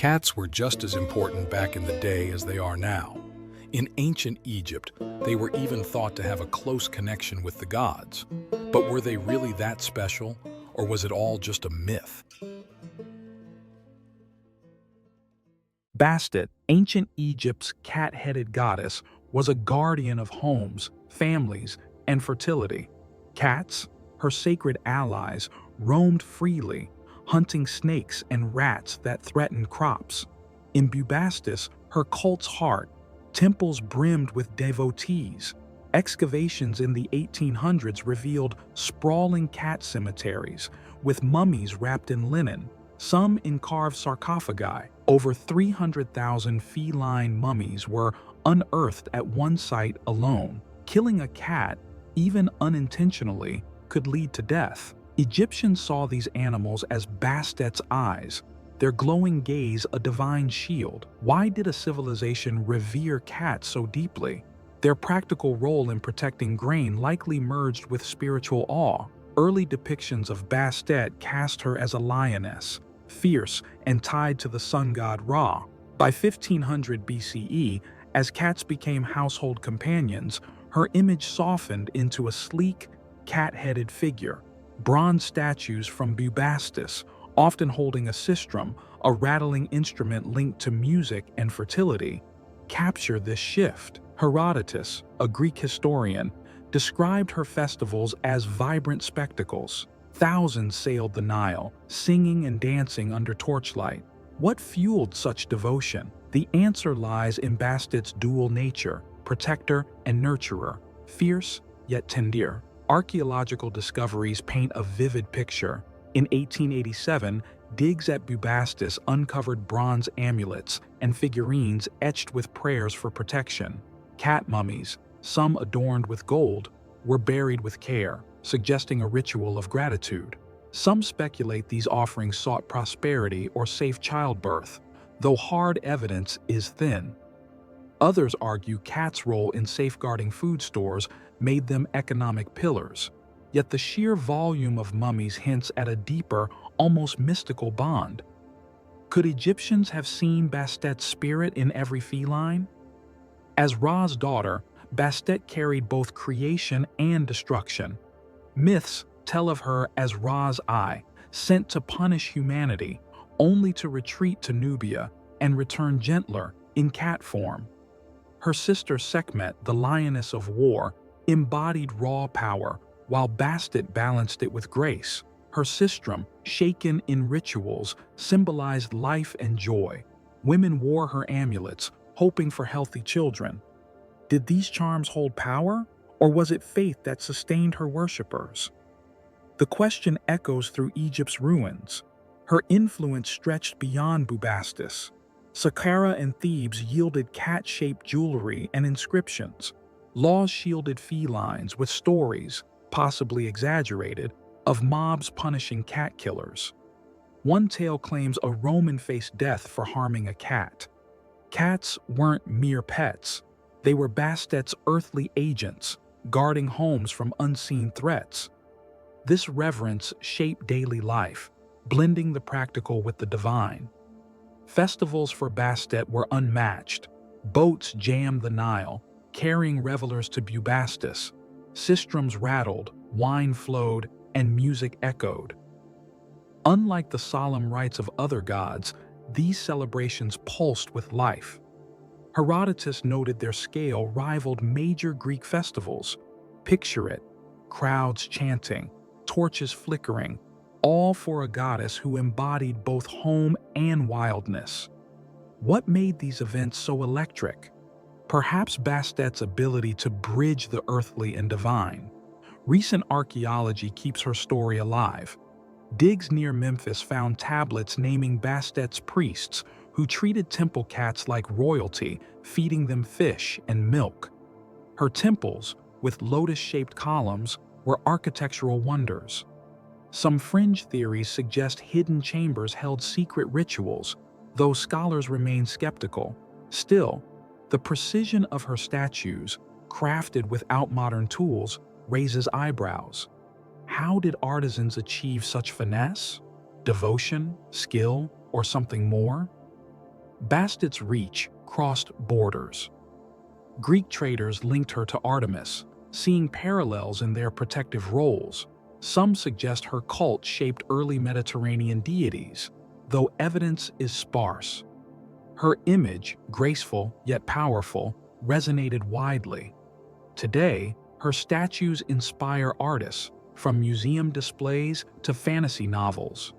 Cats were just as important back in the day as they are now. In ancient Egypt, they were even thought to have a close connection with the gods. But were they really that special, or was it all just a myth? Bastet, ancient Egypt's cat-headed goddess, was a guardian of homes, families, and fertility. Cats, her sacred allies, roamed freely, hunting snakes and rats that threatened crops. In Bubastis, her cult's heart, temples brimmed with devotees. Excavations in the 1800s revealed sprawling cat cemeteries, with mummies wrapped in linen, some in carved sarcophagi. Over 300,000 feline mummies were unearthed at one site alone. Killing a cat, even unintentionally, could lead to death. Egyptians saw these animals as Bastet's eyes, their glowing gaze a divine shield. Why did a civilization revere cats so deeply? Their practical role in protecting grain likely merged with spiritual awe. Early depictions of Bastet cast her as a lioness, fierce and tied to the sun god Ra. By 1500 BCE, as cats became household companions, her image softened into a sleek, cat-headed figure. Bronze statues from Bubastis, often holding a sistrum, a rattling instrument linked to music and fertility, capture this shift. Herodotus, a Greek historian, described her festivals as vibrant spectacles. Thousands sailed the Nile, singing and dancing under torchlight. What fueled such devotion? The answer lies in Bastet's dual nature, protector and nurturer, fierce yet tender. Archaeological discoveries paint a vivid picture. In 1887, digs at Bubastis uncovered bronze amulets and figurines etched with prayers for protection. Cat mummies, some adorned with gold, were buried with care, suggesting a ritual of gratitude. Some speculate these offerings sought prosperity or safe childbirth, though hard evidence is thin. Others argue cats' role in safeguarding food stores made them economic pillars, yet the sheer volume of mummies hints at a deeper, almost mystical bond. Could Egyptians have seen Bastet's spirit in every feline? As Ra's daughter, Bastet carried both creation and destruction. Myths tell of her as Ra's eye, sent to punish humanity, only to retreat to Nubia and return gentler in cat form. Her sister Sekhmet, the lioness of war, embodied raw power, while Bastet balanced it with grace. Her sistrum, shaken in rituals, symbolized life and joy. Women wore her amulets, hoping for healthy children. Did these charms hold power, or was it faith that sustained her worshippers? The question echoes through Egypt's ruins. Her influence stretched beyond Bubastis. Saqqara and Thebes yielded cat-shaped jewelry and inscriptions. Laws shielded felines with stories, possibly exaggerated, of mobs punishing cat killers. One tale claims a Roman faced death for harming a cat. Cats weren't mere pets. They were Bastet's earthly agents, guarding homes from unseen threats. This reverence shaped daily life, blending the practical with the divine. Festivals for Bastet were unmatched. Boats jammed the Nile, carrying revelers to Bubastis. Sistrums rattled, wine flowed, and music echoed. Unlike the solemn rites of other gods, these celebrations pulsed with life. Herodotus noted their scale rivaled major Greek festivals. Picture it, crowds chanting, torches flickering, all for a goddess who embodied both home and wildness. What made these events so electric? Perhaps Bastet's ability to bridge the earthly and divine. Recent archaeology keeps her story alive. Digs near Memphis found tablets naming Bastet's priests, who treated temple cats like royalty, feeding them fish and milk. Her temples, with lotus-shaped columns, were architectural wonders. Some fringe theories suggest hidden chambers held secret rituals, though scholars remain skeptical. Still, the precision of her statues, crafted without modern tools, raises eyebrows. How did artisans achieve such finesse? Devotion, skill, or something more? Bastet's reach crossed borders. Greek traders linked her to Artemis, seeing parallels in their protective roles. Some suggest her cult shaped early Mediterranean deities, though evidence is sparse. Her image, graceful yet powerful, resonated widely. Today, her statues inspire artists, from museum displays to fantasy novels.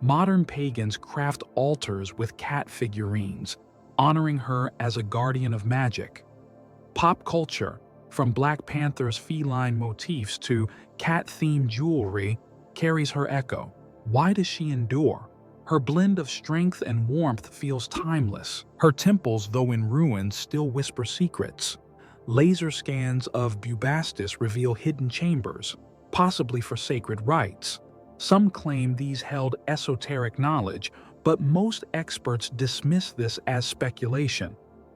Modern pagans craft altars with cat figurines, honoring her as a guardian of magic. Pop culture, from Black Panther's feline motifs to cat-themed jewelry, carries her echo. Why does she endure? Her blend of strength and warmth feels timeless. Her temples, though in ruins, still whisper secrets. Laser scans of Bubastis reveal hidden chambers, possibly for sacred rites. Some claim these held esoteric knowledge, but most experts dismiss this as speculation.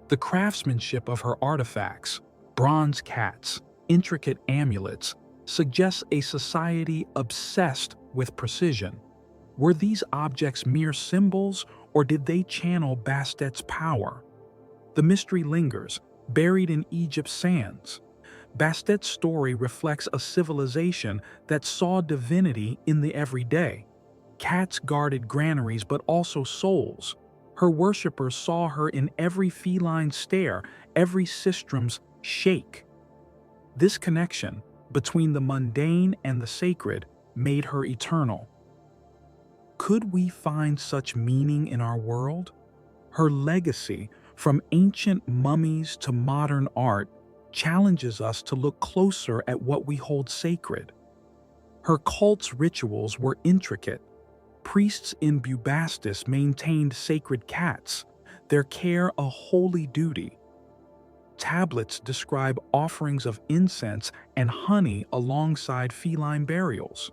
The craftsmanship of her artifacts, bronze cats, intricate amulets, suggests a society obsessed with precision. Were these objects mere symbols, or did they channel Bastet's power? The mystery lingers, buried in Egypt's sands. Bastet's story reflects a civilization that saw divinity in the everyday. Cats guarded granaries but also souls. Her worshippers saw her in every feline stare, every sistrum's shake. This connection between the mundane and the sacred made her eternal. Could we find such meaning in our world? Her legacy, from ancient mummies to modern art, challenges us to look closer at what we hold sacred. Her cult's rituals were intricate. Priests in Bubastis maintained sacred cats, their care a holy duty. Tablets describe offerings of incense and honey alongside feline burials.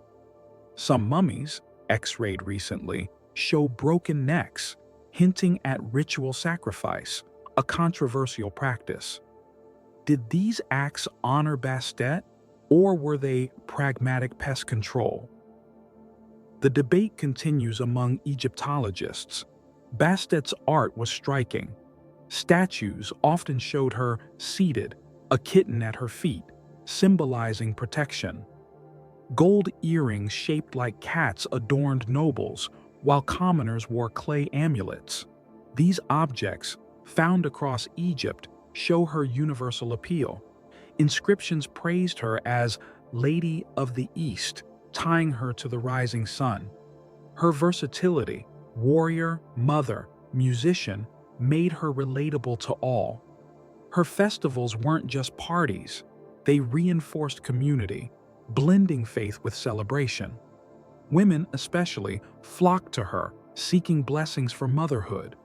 Some mummies, X-rayed recently, show broken necks, hinting at ritual sacrifice, a controversial practice. Did these acts honor Bastet, or were they pragmatic pest control? The debate continues among Egyptologists. Bastet's art was striking. Statues often showed her seated, a kitten at her feet, symbolizing protection. Gold earrings shaped like cats adorned nobles, while commoners wore clay amulets. These objects, found across Egypt, show her universal appeal. Inscriptions praised her as Lady of the East, tying her to the rising sun. Her versatility, warrior, mother, musician, made her relatable to all. Her festivals weren't just parties, they reinforced community, blending faith with celebration. Women, especially, flocked to her, seeking blessings for motherhood.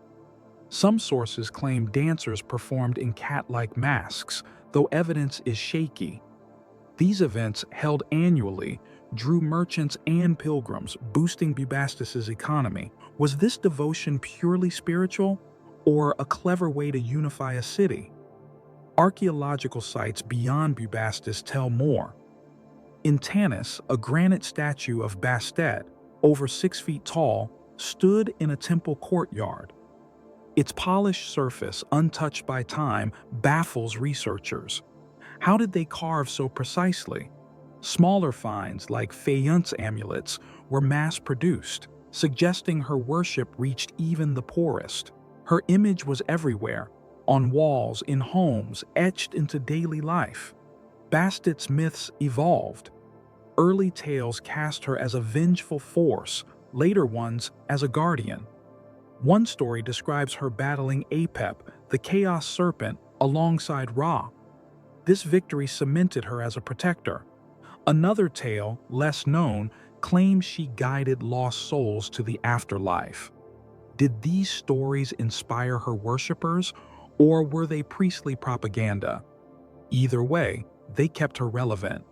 Some sources claim dancers performed in cat-like masks, though evidence is shaky. These events, held annually, drew merchants and pilgrims, boosting Bubastis's economy. Was this devotion purely spiritual, or a clever way to unify a city? Archaeological sites beyond Bubastis tell more. In Tanis, a granite statue of Bastet, over 6 feet tall, stood in a temple courtyard. Its polished surface, untouched by time, baffles researchers. How did they carve so precisely? Smaller finds, like faience amulets, were mass-produced, suggesting her worship reached even the poorest. Her image was everywhere, on walls, in homes, etched into daily life. Bastet's myths evolved. Early tales cast her as a vengeful force, later ones as a guardian. One story describes her battling Apep, the chaos serpent, alongside Ra. This victory cemented her as a protector. Another tale, less known, claims she guided lost souls to the afterlife. Did these stories inspire her worshippers, or were they priestly propaganda? Either way, they kept her relevant.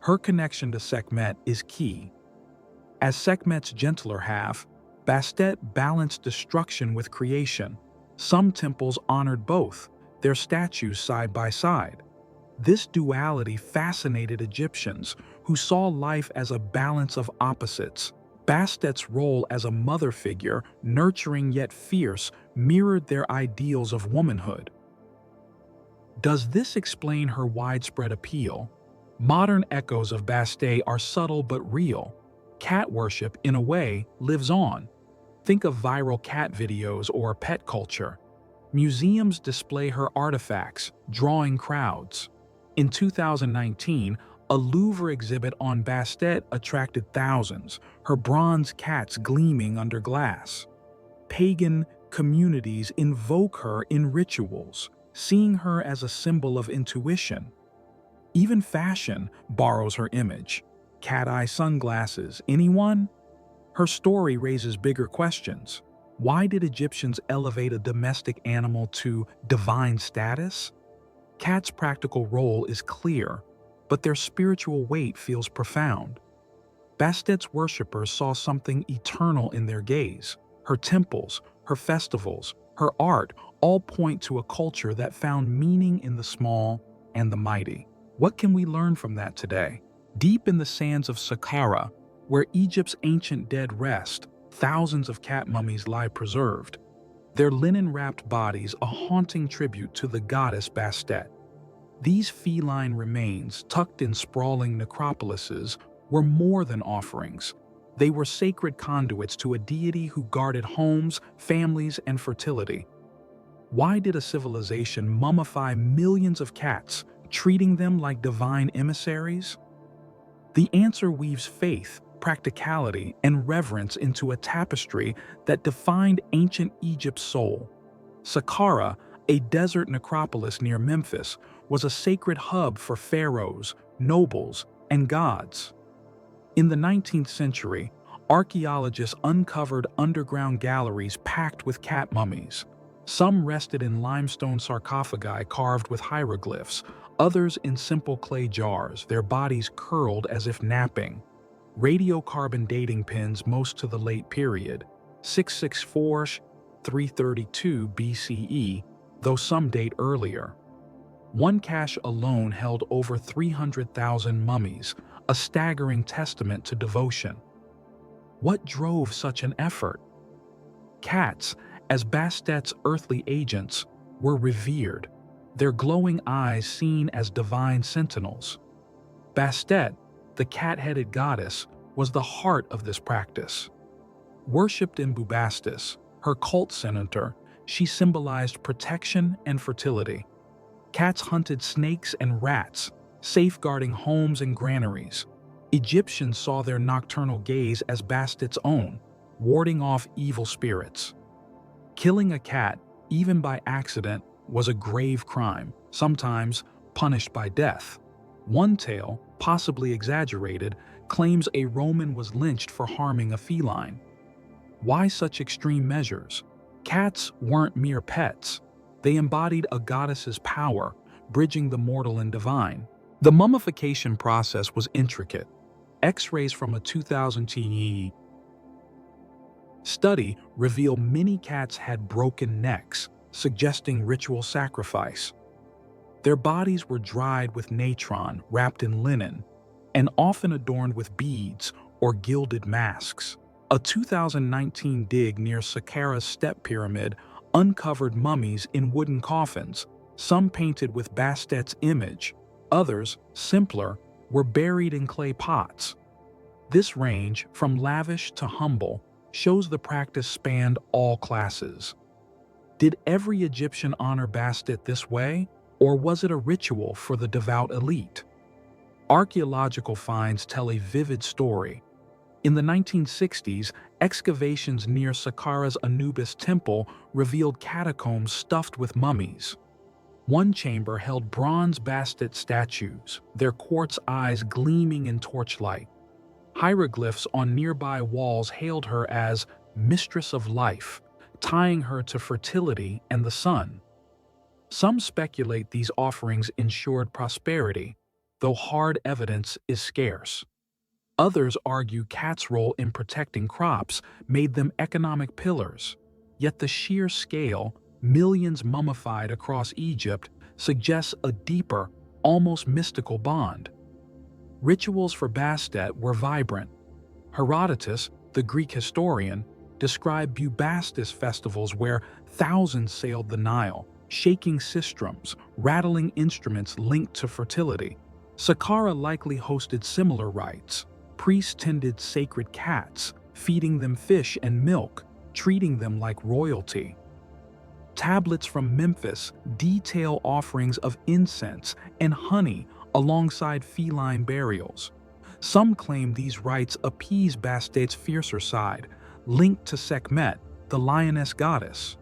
Her connection to Sekhmet is key. As Sekhmet's gentler half, Bastet balanced destruction with creation. Some temples honored both, their statues side by side. This duality fascinated Egyptians, who saw life as a balance of opposites. Bastet's role as a mother figure, nurturing yet fierce, mirrored their ideals of womanhood. Does this explain her widespread appeal? Modern echoes of Bastet are subtle but real. Cat worship, in a way, lives on. Think of viral cat videos or pet culture. Museums display her artifacts, drawing crowds. In 2019, a Louvre exhibit on Bastet attracted thousands, her bronze cats gleaming under glass. Pagan communities invoke her in rituals, seeing her as a symbol of intuition. Even fashion borrows her image. Cat-eye sunglasses, anyone? Her story raises bigger questions. Why did Egyptians elevate a domestic animal to divine status? Cats' practical role is clear, but their spiritual weight feels profound. Bastet's worshippers saw something eternal in their gaze. Her temples, her festivals, her art all point to a culture that found meaning in the small and the mighty. What can we learn from that today? Deep in the sands of Saqqara, where Egypt's ancient dead rest, thousands of cat mummies lie preserved, their linen-wrapped bodies a haunting tribute to the goddess Bastet. These feline remains, tucked in sprawling necropolises, were more than offerings. They were sacred conduits to a deity who guarded homes, families, and fertility. Why did a civilization mummify millions of cats, treating them like divine emissaries? The answer weaves faith, practicality, and reverence into a tapestry that defined ancient Egypt's soul. Saqqara, a desert necropolis near Memphis, was a sacred hub for pharaohs, nobles, and gods. In the 19th century, archaeologists uncovered underground galleries packed with cat mummies. Some rested in limestone sarcophagi carved with hieroglyphs, others in simple clay jars, their bodies curled as if napping. Radiocarbon dating pins most to the late period, 664–332 BCE, though some date earlier. One cache alone held over 300,000 mummies, a staggering testament to devotion. What drove such an effort? Cats, as Bastet's earthly agents, were revered, their glowing eyes seen as divine sentinels. Bastet, the cat-headed goddess, was the heart of this practice. Worshipped in Bubastis, her cult center, she symbolized protection and fertility. Cats hunted snakes and rats, safeguarding homes and granaries. Egyptians saw their nocturnal gaze as Bastet's own, warding off evil spirits. Killing a cat, even by accident, was a grave crime, sometimes punished by death. One tale, possibly exaggerated, claims a Roman was lynched for harming a feline. Why such extreme measures? Cats weren't mere pets. They embodied a goddess's power, bridging the mortal and divine. The mummification process was intricate. X-rays from a 2010 study reveal many cats had broken necks, suggesting ritual sacrifice. Their bodies were dried with natron, wrapped in linen, and often adorned with beads or gilded masks. A 2019 dig near Saqqara's step pyramid uncovered mummies in wooden coffins, some painted with Bastet's image, others, simpler, were buried in clay pots. This range, from lavish to humble, shows the practice spanned all classes. Did every Egyptian honor Bastet this way, or was it a ritual for the devout elite? Archaeological finds tell a vivid story. In the 1960s, excavations near Saqqara's Anubis temple revealed catacombs stuffed with mummies. One chamber held bronze Bastet statues, their quartz eyes gleaming in torchlight. Hieroglyphs on nearby walls hailed her as mistress of life, tying her to fertility and the sun. Some speculate these offerings ensured prosperity, though hard evidence is scarce. Others argue cats' role in protecting crops made them economic pillars. Yet the sheer scale, millions mummified across Egypt, suggests a deeper, almost mystical bond. Rituals for Bastet were vibrant. Herodotus, The Greek historian described Bubastis festivals where thousands sailed the Nile, shaking sistrums, rattling instruments linked to fertility. Saqqara likely hosted similar rites. Priests tended sacred cats, feeding them fish and milk, treating them like royalty. Tablets from Memphis detail offerings of incense and honey alongside feline burials. Some claim these rites appease Bastet's fiercer side, linked to Sekhmet, the lioness goddess.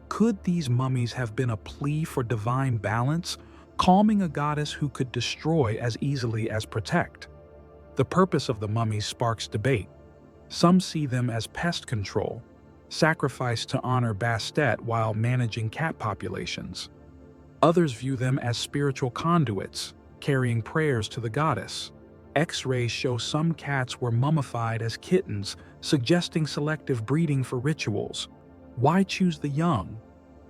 Could these mummies have been a plea for divine balance, calming a goddess who could destroy as easily as protect? The purpose of the mummies sparks debate. Some see them as pest control, sacrificed to honor Bastet while managing cat populations. Others view them as spiritual conduits, carrying prayers to the goddess. X-rays show some cats were mummified as kittens, suggesting selective breeding for rituals. Why choose the young?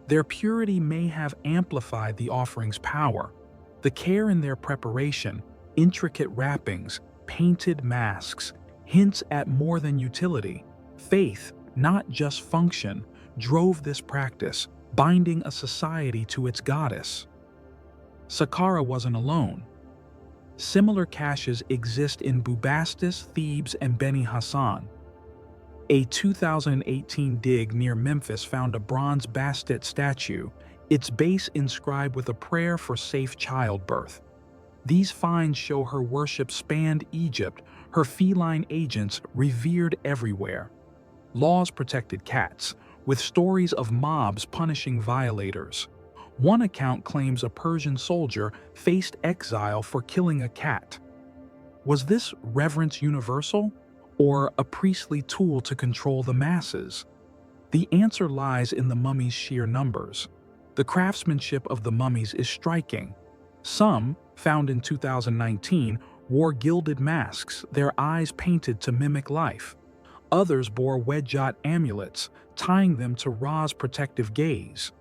Their purity may have amplified the offering's power. The care in their preparation, intricate wrappings, painted masks, hints at more than utility. Faith, not just function, drove this practice, binding a society to its goddess. Saqqara wasn't alone. Similar caches exist in Bubastis, Thebes, and Beni Hassan. A 2018 dig near Memphis found a bronze Bastet statue, its base inscribed with a prayer for safe childbirth. These finds show her worship spanned Egypt, her feline agents revered everywhere. Laws protected cats, with stories of mobs punishing violators. One account claims a Persian soldier faced exile for killing a cat. Was this reverence universal, or a priestly tool to control the masses? The answer lies in the mummies' sheer numbers. The craftsmanship of the mummies is striking. Some, found in 2019, wore gilded masks, their eyes painted to mimic life. Others bore wedjot amulets, tying them to Ra's protective gaze.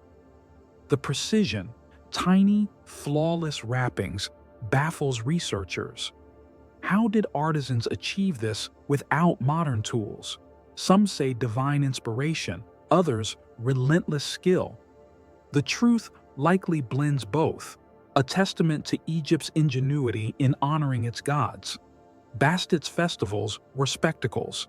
The precision, tiny, flawless wrappings, baffles researchers. How did artisans achieve this without modern tools? Some say divine inspiration, others relentless skill. The truth likely blends both, a testament to Egypt's ingenuity in honoring its gods. Bastet's festivals were spectacles.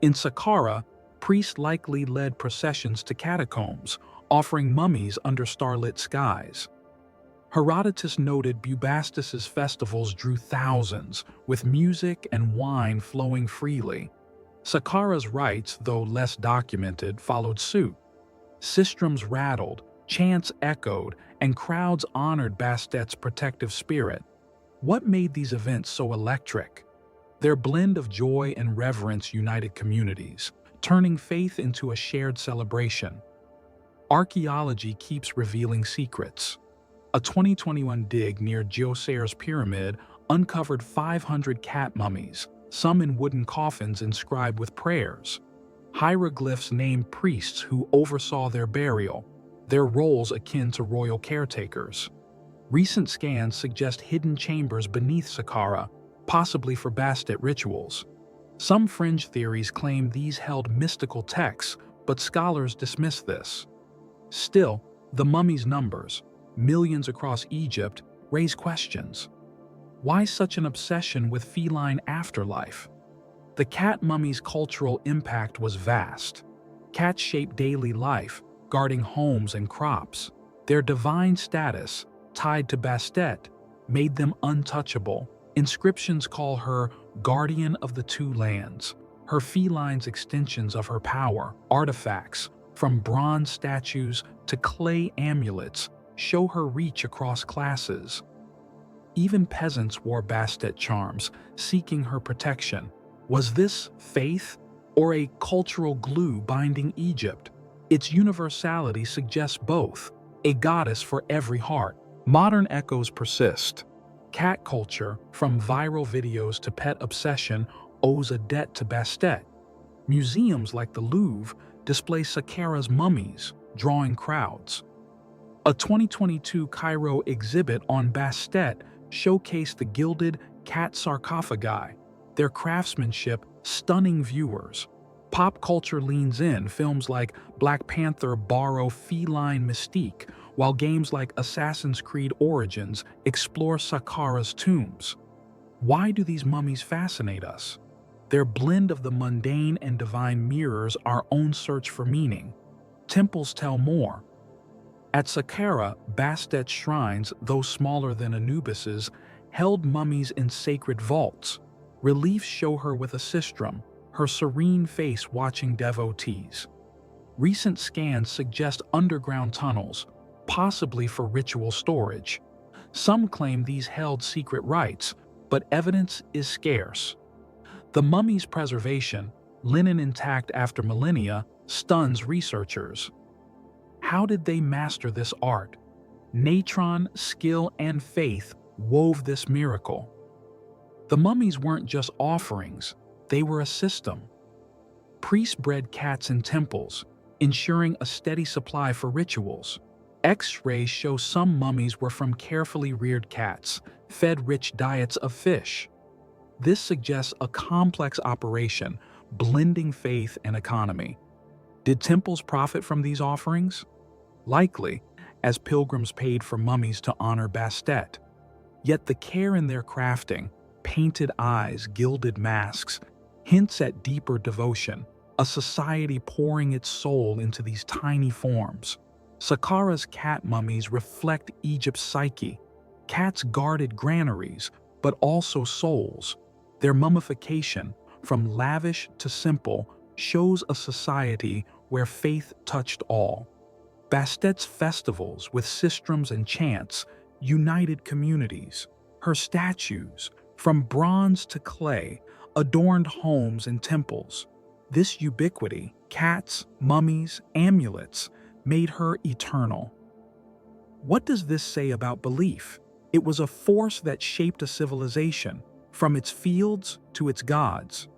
In Saqqara, priests likely led processions to catacombs, offering mummies under starlit skies. Herodotus noted Bubastis's festivals drew thousands, with music and wine flowing freely. Saqqara's rites, though less documented, followed suit. Sistrums rattled, chants echoed, and crowds honored Bastet's protective spirit. What made these events so electric? Their blend of joy and reverence united communities, turning faith into a shared celebration. Archaeology keeps revealing secrets. A 2021 dig near Djoser's pyramid uncovered 500 cat mummies, some in wooden coffins inscribed with prayers. Hieroglyphs named priests who oversaw their burial, their roles akin to royal caretakers. Recent scans suggest hidden chambers beneath Saqqara, possibly for Bastet rituals. Some fringe theories claim these held mystical texts, but scholars dismiss this. Still, the mummies' numbers, millions across Egypt, raise questions. Why such an obsession with feline afterlife? The cat mummy's cultural impact was vast. Cats shaped daily life, guarding homes and crops. Their divine status, tied to Bastet, made them untouchable. Inscriptions call her guardian of the two lands. Her felines extensions of her power, artifacts, from bronze statues to clay amulets, show her reach across classes. Even peasants wore Bastet charms, seeking her protection. Was this faith or a cultural glue binding Egypt? Its universality suggests both, a goddess for every heart. Modern echoes persist. Cat culture, from viral videos to pet obsession, owes a debt to Bastet. Museums like the Louvre display Saqqara's mummies, drawing crowds. A 2022 Cairo exhibit on Bastet showcased the gilded cat sarcophagi, their craftsmanship stunning viewers. Pop culture leans in. Films like Black Panther borrow feline mystique, while games like Assassin's Creed Origins explore Saqqara's tombs. Why do these mummies fascinate us? Their blend of the mundane and divine mirrors our own search for meaning. Temples tell more. At Saqqara, Bastet shrines, though smaller than Anubis's, held mummies in sacred vaults. Reliefs show her with a sistrum, her serene face watching devotees. Recent scans suggest underground tunnels, possibly for ritual storage. Some claim these held secret rites, but evidence is scarce. The mummy's preservation, linen intact after millennia, stuns researchers. How did they master this art? Natron, skill, and faith wove this miracle. The mummies weren't just offerings, they were a system. Priests bred cats in temples, ensuring a steady supply for rituals. X-rays show some mummies were from carefully reared cats, fed rich diets of fish. This suggests a complex operation, blending faith and economy. Did temples profit from these offerings? Likely, as pilgrims paid for mummies to honor Bastet. Yet the care in their crafting, painted eyes, gilded masks, hints at deeper devotion, a society pouring its soul into these tiny forms. Saqqara's cat mummies reflect Egypt's psyche. Cats guarded granaries, but also souls. Their mummification, from lavish to simple, shows a society where faith touched all. Bastet's festivals, with sistrums and chants, united communities. Her statues, from bronze to clay, adorned homes and temples. This ubiquity, cats, mummies, amulets, made her eternal. What does this say about belief? It was a force that shaped a civilization, from its fields to its gods.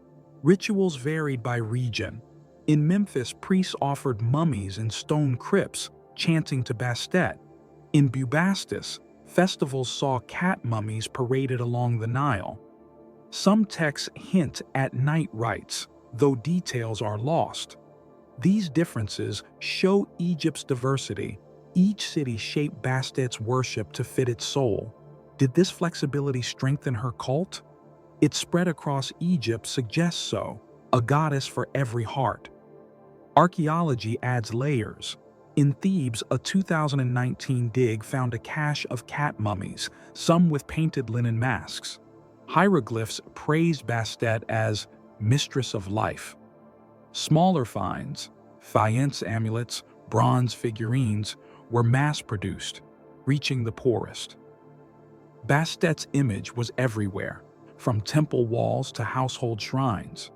Rituals varied by region. In Memphis, priests offered mummies in stone crypts, chanting to Bastet. In Bubastis, festivals saw cat mummies paraded along the Nile. Some texts hint at night rites, though details are lost. These differences show Egypt's diversity. Each city shaped Bastet's worship to fit its soul. Did this flexibility strengthen her cult? Its spread across Egypt suggests so, a goddess for every heart. Archaeology adds layers. In Thebes, a 2019 dig found a cache of cat mummies, some with painted linen masks. Hieroglyphs praised Bastet as mistress of life. Smaller finds, faience amulets, bronze figurines, were mass-produced, reaching the poorest. Bastet's image was everywhere, from temple walls to household shrines.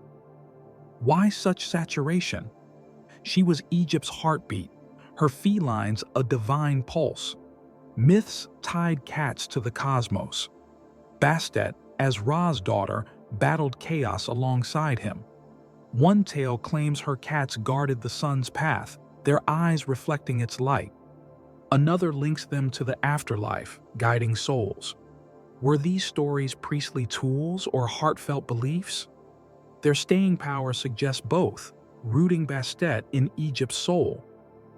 Why such saturation? She was Egypt's heartbeat, her felines a divine pulse. Myths tied cats to the cosmos. Bastet, as Ra's daughter, battled chaos alongside him. One tale claims her cats guarded the sun's path, their eyes reflecting its light. Another links them to the afterlife, guiding souls. Were these stories priestly tools or heartfelt beliefs? Their staying power suggests both, rooting Bastet in Egypt's soul.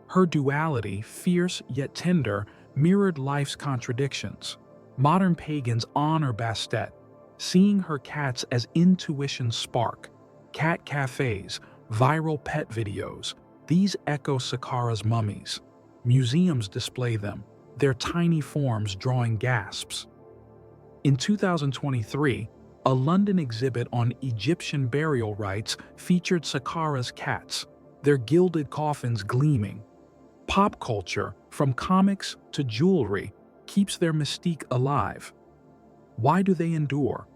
Her duality, fierce yet tender, mirrored life's contradictions. Modern pagans honor Bastet, seeing her cats as intuition's spark. Cat cafes, viral pet videos, these echo Saqqara's mummies. Museums display them, their tiny forms drawing gasps. In 2023, a London exhibit on Egyptian burial rites featured Saqqara's cats, their gilded coffins gleaming. Pop culture, from comics to jewelry, keeps their mystique alive. Why do they endure?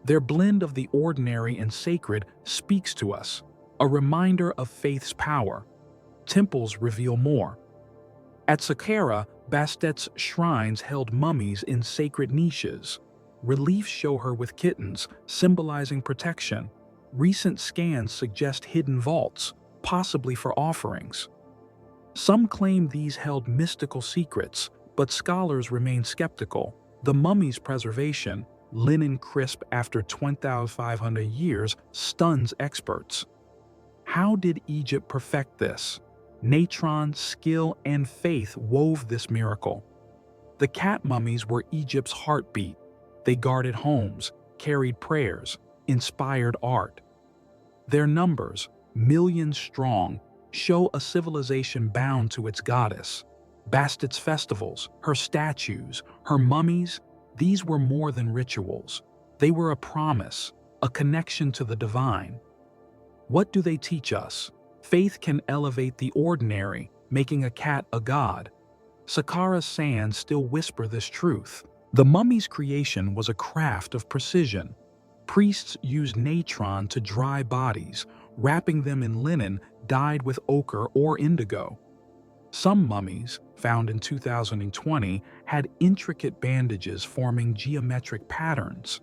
Their blend of the ordinary and sacred speaks to us, a reminder of faith's power. Temples reveal more. At Saqqara, Bastet's shrines held mummies in sacred niches. Reliefs show her with kittens, symbolizing protection. Recent scans suggest hidden vaults, possibly for offerings. Some claim these held mystical secrets, but scholars remain skeptical. The mummy's preservation, linen crisp after 2,500 years stuns experts. How did Egypt perfect this? Natron, skill, and faith wove this miracle. The cat mummies were Egypt's heartbeat. They guarded homes, carried prayers, inspired art. Their numbers, millions strong, show a civilization bound to its goddess. Bastet's festivals, her statues, her mummies, these were more than rituals. They were a promise, a connection to the divine. What do they teach us? Faith can elevate the ordinary, making a cat a god. Saqqara's sands still whisper this truth. The mummy's creation was a craft of precision. Priests used natron to dry bodies, wrapping them in linen dyed with ochre or indigo. Some mummies, found in 2020, had intricate bandages forming geometric patterns.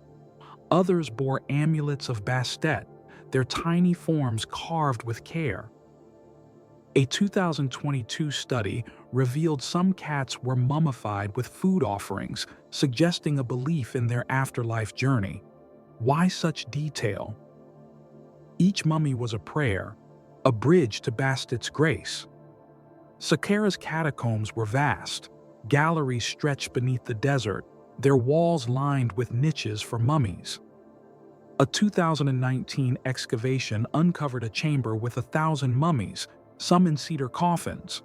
Others bore amulets of Bastet, their tiny forms carved with care. A 2022 study revealed some cats were mummified with food offerings, suggesting a belief in their afterlife journey. Why such detail? Each mummy was a prayer, a bridge to Bastet's grace. Saqqara's catacombs were vast. Galleries stretched beneath the desert, their walls lined with niches for mummies. A 2019 excavation uncovered a chamber with 1,000 mummies, some in cedar coffins.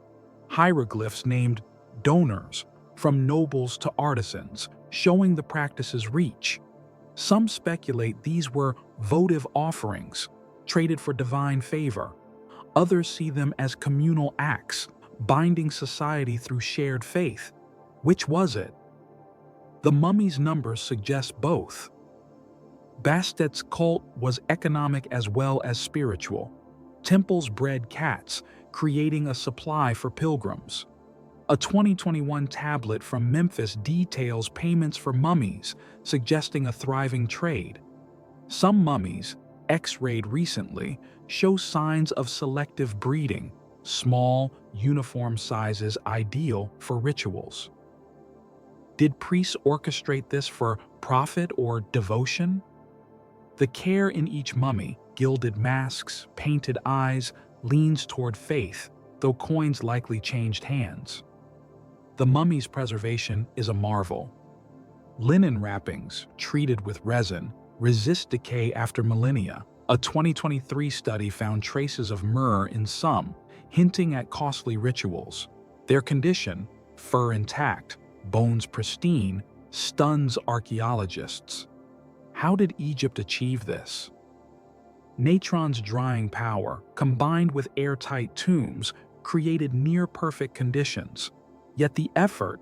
Hieroglyphs named donors, from nobles to artisans, showing the practice's reach. Some speculate these were votive offerings, traded for divine favor. Others see them as communal acts, binding society through shared faith. Which was it? The mummy's numbers suggest both. Bastet's cult was economic as well as spiritual. Temples bred cats, creating a supply for pilgrims. A 2021 tablet from Memphis details payments for mummies, suggesting a thriving trade. Some mummies, X-rayed recently, show signs of selective breeding, small, uniform sizes ideal for rituals. Did priests orchestrate this for profit or devotion? The care in each mummy, gilded masks, painted eyes, leans toward faith, though coins likely changed hands. The mummy's preservation is a marvel. Linen wrappings, treated with resin, resist decay after millennia. A 2023 study found traces of myrrh in some, hinting at costly rituals. Their condition, fur intact, bones pristine, stuns archaeologists. How did Egypt achieve this? Natron's drying power, combined with airtight tombs, created near-perfect conditions. Yet the effort,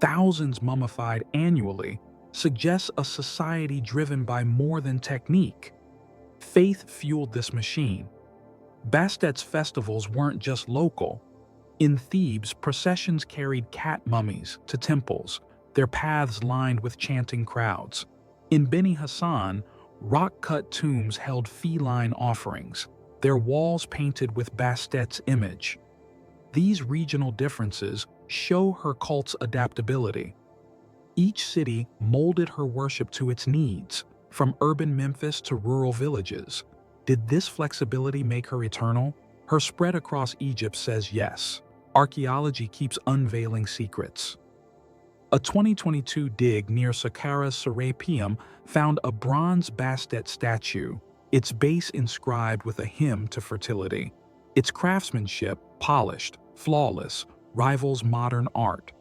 thousands mummified annually, suggests a society driven by more than technique. Faith fueled this machine. Bastet's festivals weren't just local. In Thebes, processions carried cat mummies to temples, their paths lined with chanting crowds. In Beni Hassan, rock-cut tombs held feline offerings, their walls painted with Bastet's image. These regional differences show her cult's adaptability. Each city molded her worship to its needs, from urban Memphis to rural villages. Did this flexibility make her eternal? Her spread across Egypt says yes. Archaeology keeps unveiling secrets. A 2022 dig near Saqqara's Serapeum found a bronze Bastet statue, its base inscribed with a hymn to fertility. Its craftsmanship, polished, flawless, rivals modern art.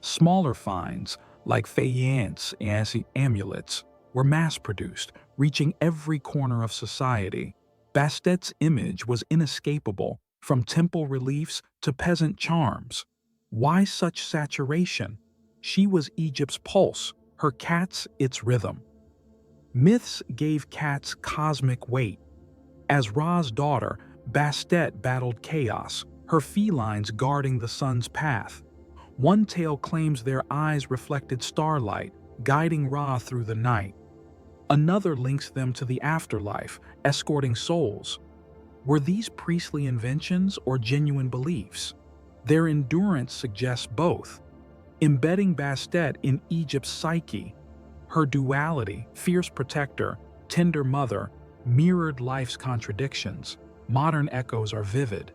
Smaller finds, like faience and amulets, were mass-produced, reaching every corner of society. Bastet's image was inescapable, from temple reliefs to peasant charms. Why such saturation? She was Egypt's pulse, her cats its rhythm. Myths gave cats cosmic weight. As Ra's daughter, Bastet battled chaos, her felines guarding the sun's path. One tale claims their eyes reflected starlight, guiding Ra through the night. Another links them to the afterlife, escorting souls. Were these priestly inventions or genuine beliefs? Their endurance suggests both. Embedding Bastet in Egypt's psyche, Her duality, fierce protector, tender mother, mirrored life's contradictions. Modern echoes are vivid.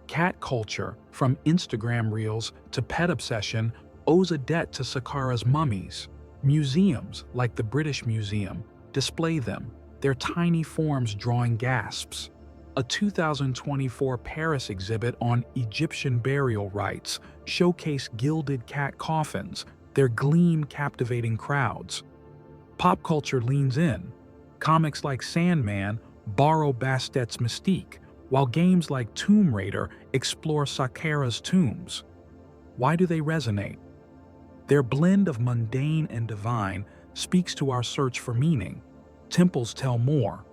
Cat culture, from Instagram reels to pet obsession, owes a debt to Saqqara's mummies. Museums, like the British Museum, display them, their tiny forms drawing gasps. A 2024 Paris exhibit on Egyptian burial rites showcased gilded cat coffins, their gleam captivating crowds. Pop culture leans in. Comics like Sandman borrow Bastet's mystique, while games like Tomb Raider explore Saqqara's tombs. Why do they resonate? Their blend of mundane and divine speaks to our search for meaning. Temples tell more.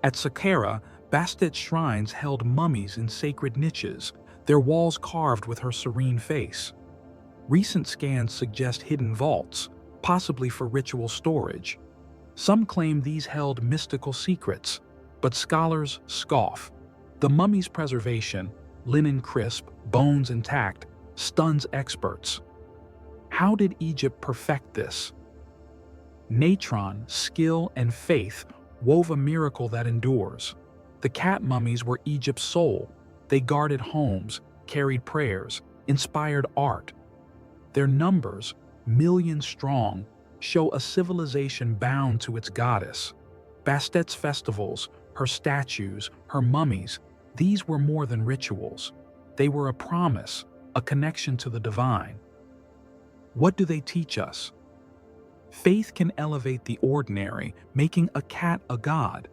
At Saqqara, Bastet's shrines held mummies in sacred niches, their walls carved with her serene face. Recent scans suggest hidden vaults, possibly for ritual storage. Some claim these held mystical secrets, but scholars scoff. The mummy's preservation, linen crisp, bones intact, stuns experts. How did Egypt perfect this? Natron, skill, and faith wove a miracle that endures. The cat mummies were Egypt's soul. They guarded homes, carried prayers, inspired art. Their numbers, millions strong, show a civilization bound to its goddess. Bastet's festivals, her statues, her mummies, these were more than rituals. They were a promise, a connection to the divine. What do they teach us? Faith can elevate the ordinary, making a cat a god.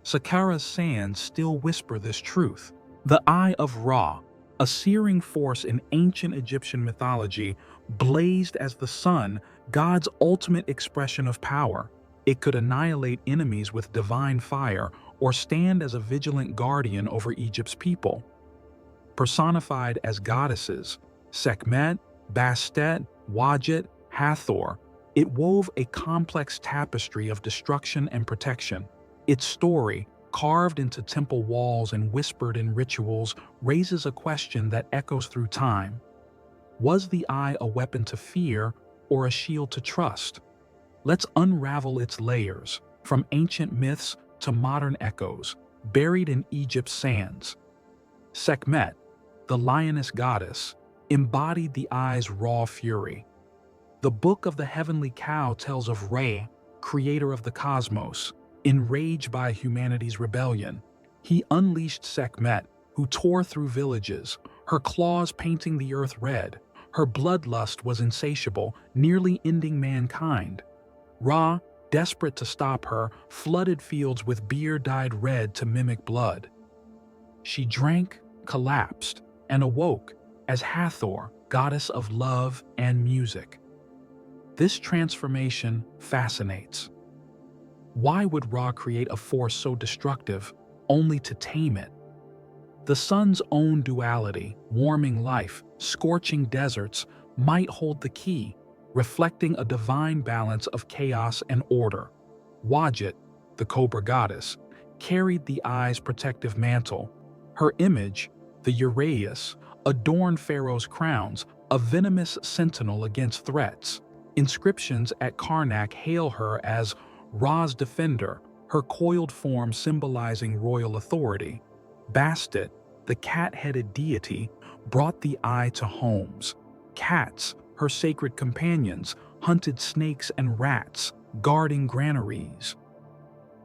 Saqqara's sands still whisper this truth. The Eye of Ra, a searing force in ancient Egyptian mythology, blazed as the sun, God's ultimate expression of power. It could annihilate enemies with divine fire or stand as a vigilant guardian over Egypt's people. Personified as goddesses, Sekhmet, Bastet, Wadjet, Hathor, it wove a complex tapestry of destruction and protection. Its story, carved into temple walls and whispered in rituals, raises a question that echoes through time. Was the eye a weapon to fear or a shield to trust? Let's unravel its layers, from ancient myths to modern echoes, buried in Egypt's sands. Sekhmet, the lioness goddess, embodied the eye's raw fury. The Book of the Heavenly Cow tells of Re, creator of the cosmos. Enraged by humanity's rebellion, he unleashed Sekhmet, who tore through villages, her claws painting the earth red. Her bloodlust was insatiable, nearly ending mankind. Ra, desperate to stop her, flooded fields with beer dyed red to mimic blood. She drank, collapsed, and awoke as Hathor, goddess of love and music. This transformation fascinates. Why would Ra create a force so destructive, only to tame it? The sun's own duality, warming life, scorching deserts, might hold the key, reflecting a divine balance of chaos and order. Wadjet, the cobra goddess, carried the eye's protective mantle. Her image, the uraeus, adorned pharaoh's crowns, a venomous sentinel against threats. Inscriptions at Karnak hail her as Ra's defender, her coiled form symbolizing royal authority. Bastet, the cat-headed deity, brought the eye to homes. Cats, her sacred companions, hunted snakes and rats, guarding granaries.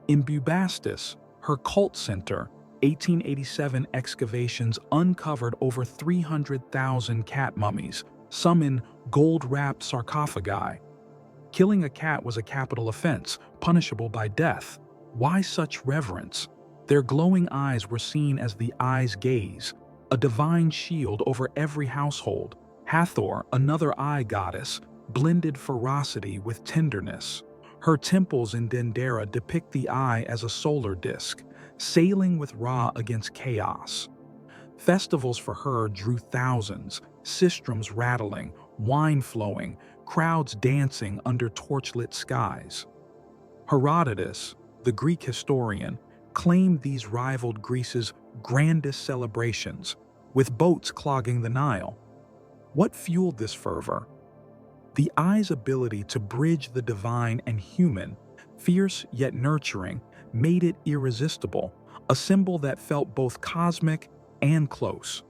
In Bubastis, her cult center, 1887 excavations uncovered over 300,000 cat mummies, some in gold-wrapped sarcophagi. Killing a cat was a capital offense, punishable by death. Why such reverence? Their glowing eyes were seen as the eye's gaze, a divine shield over every household. Hathor, another eye goddess, blended ferocity with tenderness. Her temples in Dendera depict the eye as a solar disk, sailing with Ra against chaos. Festivals for her drew thousands, sistrums rattling, wine flowing, crowds dancing under torchlit skies. Herodotus, the Greek historian, claimed these rivaled Greece's grandest celebrations, with boats clogging the Nile. What fueled this fervor? The eye's ability to bridge the divine and human, fierce yet nurturing, made it irresistible, a symbol that felt both cosmic and close.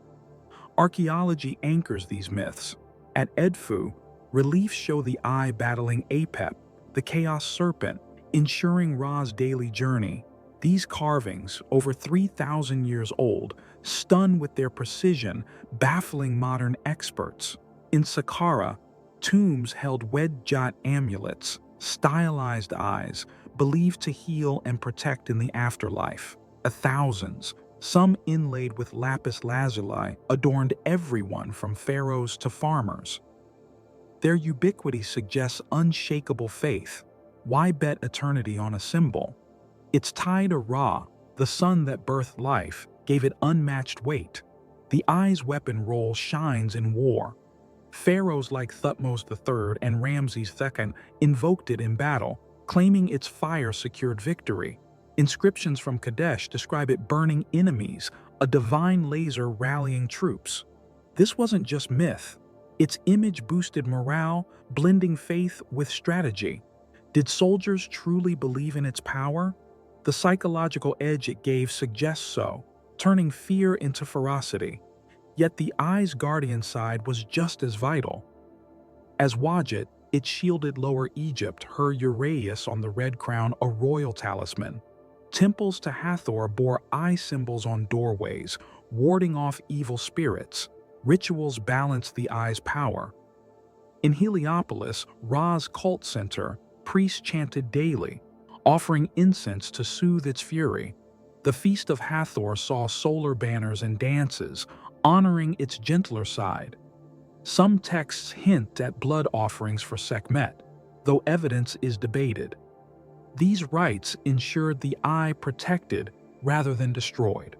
Archaeology anchors these myths. At Edfu, reliefs show the eye battling Apep, the chaos serpent, ensuring Ra's daily journey. These carvings, over 3,000 years old, stun with their precision, baffling modern experts. In Saqqara, tombs held Wedjat amulets, stylized eyes, believed to heal and protect in the afterlife. Thousands, some inlaid with lapis lazuli, adorned everyone from pharaohs to farmers. Their ubiquity suggests unshakable faith. Why bet eternity on a symbol? Its tie to Ra, the sun that birthed life, gave it unmatched weight. The eye's weapon role shines in war. Pharaohs like Thutmose III and Ramses II invoked it in battle, claiming its fire secured victory. Inscriptions from Kadesh describe it burning enemies, a divine laser rallying troops. This wasn't just myth. Its image boosted morale, blending faith with strategy. Did soldiers truly believe in its power? The psychological edge it gave suggests so, turning fear into ferocity. Yet the eye's guardian side was just as vital. As Wadjet, it shielded Lower Egypt, her uraeus on the red crown, a royal talisman. Temples to Hathor bore eye symbols on doorways, warding off evil spirits. Rituals balanced the eye's power. In Heliopolis, Ra's cult center, priests chanted daily, offering incense to soothe its fury. The Feast of Hathor saw solar banners and dances, honoring its gentler side. Some texts hint at blood offerings for Sekhmet, though evidence is debated. These rites ensured the eye protected rather than destroyed.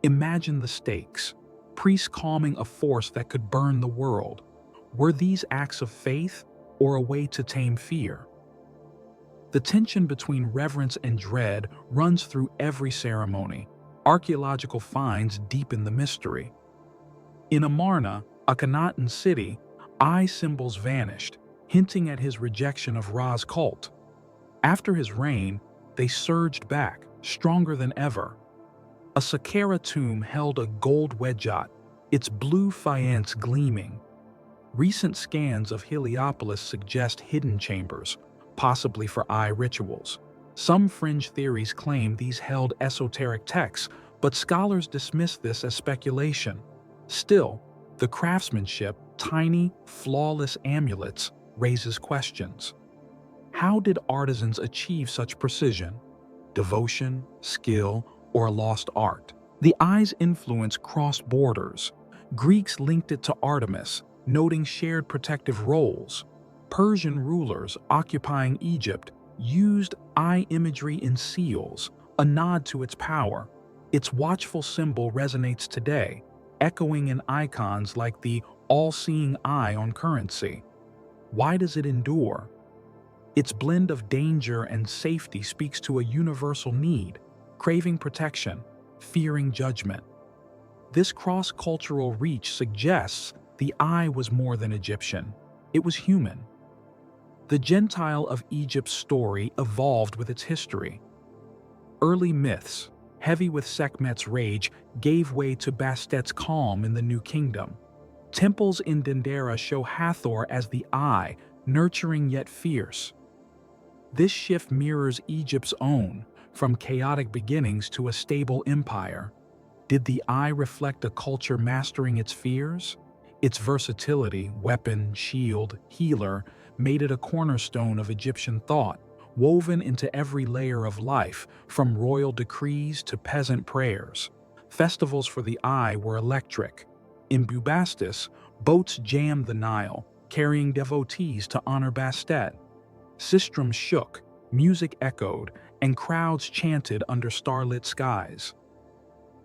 Imagine the stakes. Priests calming a force that could burn the world. Were these acts of faith or a way to tame fear? The tension between reverence and dread runs through every ceremony. Archaeological finds deepen the mystery. In Amarna, Akhenaten city, eye symbols vanished, hinting at his rejection of Ra's cult. After his reign, they surged back, stronger than ever. A Saqqara tomb held a gold wedjat, its blue faience gleaming. Recent scans of Heliopolis suggest hidden chambers, possibly for eye rituals. Some fringe theories claim these held esoteric texts, but scholars dismiss this as speculation. Still, the craftsmanship, tiny, flawless amulets, raises questions. How did artisans achieve such precision? Devotion, skill, or a lost art? The eye's influence crossed borders. Greeks linked it to Artemis, noting shared protective roles. Persian rulers occupying Egypt used eye imagery in seals, a nod to its power. Its watchful symbol resonates today, echoing in icons like the all-seeing eye on currency. Why does it endure? Its blend of danger and safety speaks to a universal need, craving protection, fearing judgment. This cross-cultural reach suggests the eye was more than Egyptian. It was human. The Gentile of Egypt's story evolved with its history. Early myths, heavy with Sekhmet's rage, gave way to Bastet's calm in the New Kingdom. Temples in Dendera show Hathor as the eye, nurturing yet fierce. This shift mirrors Egypt's own, from chaotic beginnings to a stable empire. Did the eye reflect a culture mastering its fears? Its versatility, weapon, shield, healer, made it a cornerstone of Egyptian thought, woven into every layer of life, from royal decrees to peasant prayers. Festivals for the eye were electric. In Bubastis, boats jammed the Nile, carrying devotees to honor Bastet. Sistrum shook, music echoed, and crowds chanted under starlit skies.